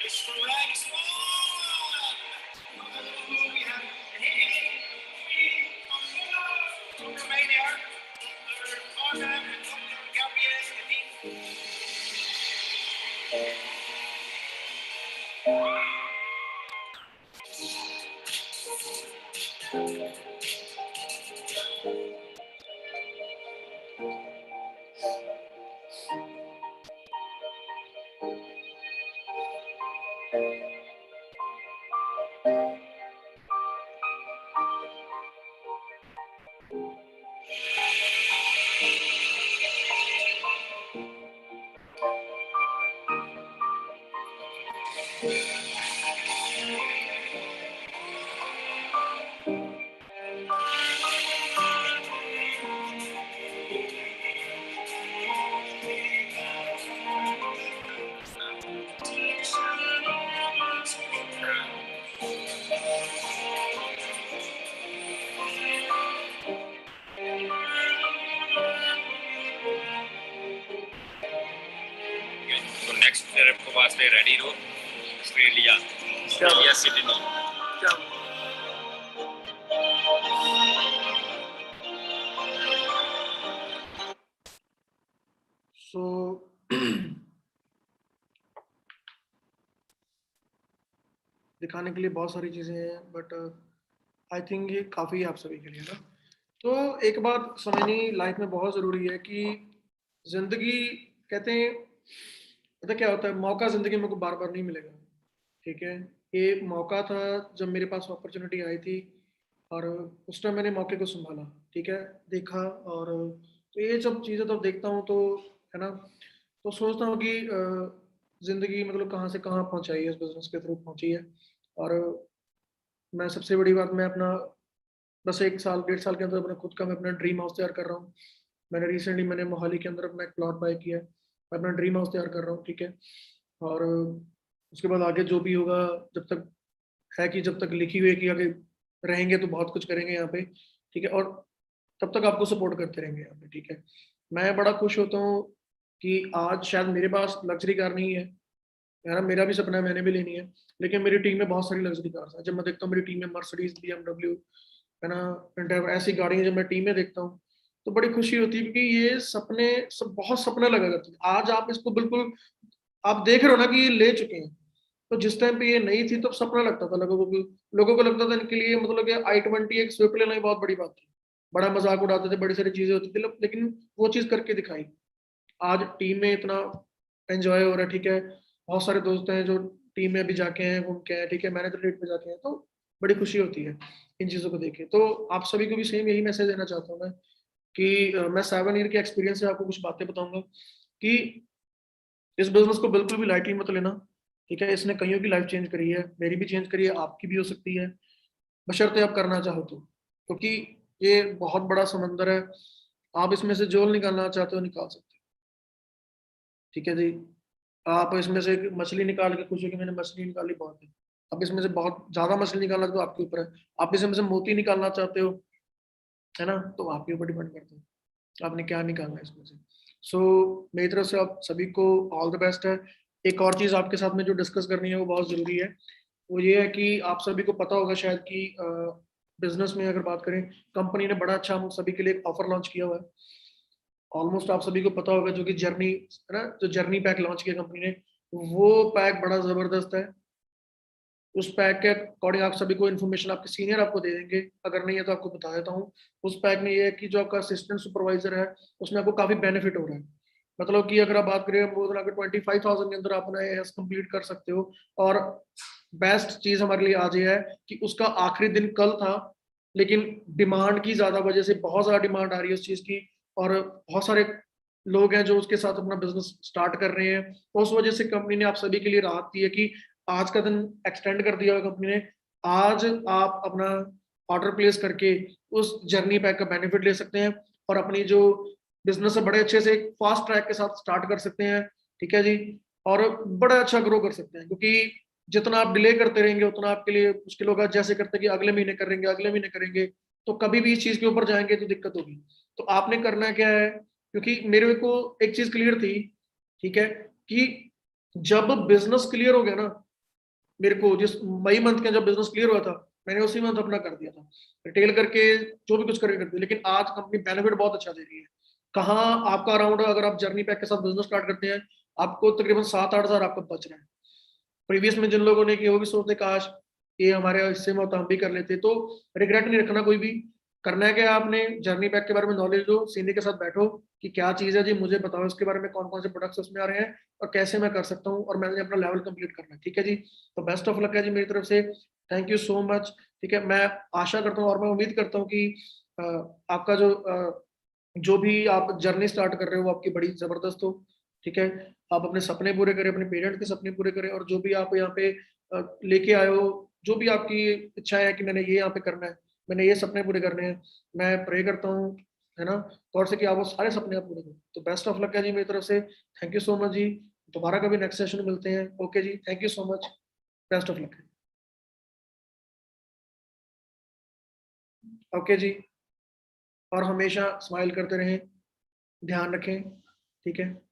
It's the Rags We have from Romania, Dr. Adam and Dr. Gabriel. तो next फिर आपके पास है ready रो Australia Sydney. सो दिखाने के लिए बहुत सारी चीजें हैं, बट आई थिंक ये काफी है आप सभी के लिए ना। तो एक बात समझनी लाइफ में बहुत जरूरी है कि जिंदगी, कहते हैं पता क्या होता है, मौका जिंदगी में को बार बार नहीं मिलेगा। ठीक है, ये मौका था जब मेरे पास अपॉर्चुनिटी आई थी, और उस टाइम मैंने मौके को संभाला। ठीक है, देखा, और तो ये सब चीज़ें तो देखता हूँ तो, है ना, तो सोचता हूँ कि जिंदगी मतलब कहाँ से कहाँ पहुँचाई है, इस बिजनेस के थ्रू पहुँची है। और मैं सबसे बड़ी बात, मैं अपना बस 1 साल 1.5 साल के अंदर अपना खुद का मैं अपना ड्रीम हाउस तैयार कर रहा हूँ। मैंने मोहाली के अंदर अपना एक प्लॉट बाय किया है, मैं अपना ड्रीम हाउस तैयार कर रहा हूँ। ठीक है, और उसके बाद आगे जो भी होगा, जब तक है कि जब तक लिखी हुई है कि आगे रहेंगे तो बहुत कुछ करेंगे यहाँ पे। ठीक है, और तब तक आपको सपोर्ट करते रहेंगे यहाँ पे। ठीक है, मैं बड़ा खुश होता हूँ कि आज शायद मेरे पास लग्जरी कार नहीं है, है ना, मेरा भी सपना है, मैंने भी लेनी है, लेकिन मेरी टीम में बहुत सारी लग्जरी कार्स हैं। जब मैं देखता हूँ मेरी टीम में मर्सिडीज, BMW, है ना, एंडेवर, ऐसी गाड़ियां जब मैं टीम में देखता हूँ तो बड़ी खुशी होती है, क्योंकि ये सपने सब बहुत सपने लगा करते हैं। आज आप इसको बिल्कुल आप देख रहे हो ना कि ये ले चुके हैं, तो जिस टाइम पे ये नहीं थी तब सपना लगता था लोगों को लगता था इनके लिए मतलब कि i20 एक स्विफ्ट लेना ही बहुत बड़ी बात थी, बड़ा मजाक उड़ाते थे, बड़ी सारी चीजें होती थी, लेकिन वो चीज करके दिखाई। आज टीम में इतना एंजॉय हो रहा है। ठीक है, बहुत सारे दोस्त हैं जो टीम में अभी जाके हैं, घूम के हैं। ठीक है, मैनेजर रेट पे जाके हैं, तो बड़ी खुशी होती है इन चीजों को देख के। तो आप सभी को भी सेम यही मैसेज देना चाहता हूँ मैं कि मैं 7 ईयर के एक्सपीरियंस से आपको कुछ बातें बताऊंगा कि इस बिजनेस को बिल्कुल भी लाइटली मत लेना। ठीक है, इसने कईयों की लाइफ चेंज करी है, मेरी भी चेंज करी है, आपकी भी हो सकती है, बशर्ते आप करना चाहो तो, क्योंकि ये बहुत बड़ा समंदर है। आप इसमें से जो निकालना चाहते हो निकाल सकते हो। ठीक है जी, आप इसमें से एक मछली निकाल के खुश हो कि मैंने मछली निकाली, बहुत है। अब इसमें से बहुत ज्यादा मछली निकालना तो आपके ऊपर है। आप इसमें से मोती निकालना चाहते हो, है ना, तो आपके ऊपर डिपेंड करता है आपने क्या निकालना है इसमें से। सो मेरी तरफ से आप सभी को ऑल द बेस्ट है। एक और चीज आपके साथ में जो डिस्कस करनी है वो बहुत जरूरी है, वो ये है कि आप सभी को पता होगा शायद कि बिजनेस में अगर बात करें, कंपनी ने बड़ा अच्छा हम सभी के लिए एक ऑफर लॉन्च किया हुआ है। ऑलमोस्ट आप सभी को पता होगा, जो कि जर्नी है ना, जो जर्नी पैक लॉन्च किया कंपनी ने, वो पैक बड़ा जबरदस्त है। उस पैक के अकॉर्डिंग आप सभी को इन्फॉर्मेशन आपके सीनियर आपको दे देंगे, अगर नहीं है तो आपको बता देता हूँ। उस पैक में ये है कि जो आपका असिस्टेंट सुपरवाइजर है उसमें आपको काफी बेनिफिट हो रहा है। मतलब कि अगर आप बात करें मोर देन अगर 25,000 के अंदर आप अपना एएस कंप्लीट कर सकते हो। और बेस्ट चीज हमारे लिए आज ये है कि उसका आखिरी दिन कल था, लेकिन डिमांड की ज्यादा वजह से बहुत ज्यादा डिमांड आ रही है उस चीज की, और बहुत सारे लोग हैं जो उसके साथ अपना बिजनेस स्टार्ट कर रहे हैं। तो उस वजह से कंपनी ने आप सभी के लिए राहत दी है कि आज का दिन एक्सटेंड कर दिया है कंपनी ने। आज आप अपना ऑर्डर प्लेस करके उस जर्नी पैक का बेनिफिट ले सकते हैं, और अपनी जो बिजनेस है बड़े अच्छे से एक फास्ट ट्रैक के साथ स्टार्ट कर सकते हैं। ठीक है जी, और बड़ा अच्छा ग्रो कर सकते हैं, क्योंकि जितना आप डिले करते रहेंगे उतना आपके लिए मुश्किल होगा। जैसे करते कि अगले महीने करेंगे, अगले महीने करेंगे, तो कभी भी इस चीज के ऊपर जाएंगे तो दिक्कत होगी। तो आपने करना क्या है, क्योंकि मेरे को एक चीज क्लियर थी, ठीक है, कि जब बिजनेस क्लियर हो गया ना, मेरे को जिस मई मंथ के जब बिजनेस क्लियर हुआ था, मैंने उसी मंथ अपना कर दिया था, रिटेल करके जो भी कुछ करके कर दिया। लेकिन आज कंपनी बेनिफिट बहुत अच्छा दे रही है। कहाँ आपका अराउंड, अगर आप जर्नी पैक के साथ बिजनेस स्टार्ट करते हैं, आपको तकरीबन 7-8 हज़ार आपका बच रहा है। प्रीवियस में जिन लोगों ने किया वो भी सोचते काश ये हमारे हिस्से में होता, हम भी कर लेते। तो रिग्रेट नहीं रखना कोई भी, करना है क्या, आपने जर्नी पैक के बारे में नॉलेज लो, सीनियर के साथ बैठो कि क्या चीज़ है जी, मुझे बताओ इसके बारे में, कौन कौन से प्रोडक्ट्स उसमें आ रहे हैं और कैसे मैं कर सकता हूँ, और मैंने अपना लेवल कंप्लीट करना है। ठीक है जी, तो बेस्ट ऑफ लक है जी मेरी तरफ से, थैंक यू सो मच। ठीक है, मैं आशा करता हूँ और मैं उम्मीद करता हूँ कि आपका जो भी आप जर्नी स्टार्ट कर रहे हो आपकी बड़ी जबरदस्त हो। ठीक है, आप अपने सपने पूरे करें, अपने पेरेंट्स के सपने पूरे करें, और जो भी आप यहाँ पे लेके आए हो, जो भी आपकी इच्छा है कि मैंने ये यहाँ पे करना है, मैंने ये सपने पूरे करने हैं, मैं प्रे करता हूँ, है ना, गॉड से कि आप वो सारे सपने आप पूरे करो। तो बेस्ट ऑफ लक है जी मेरी तरफ से, थैंक यू सो मच जी। दोबारा कभी नेक्स्ट सेशन में मिलते हैं। ओके जी, thank you so much, best of luck. Okay जी, और हमेशा स्माइल करते रहें, ध्यान रखें। ठीक है।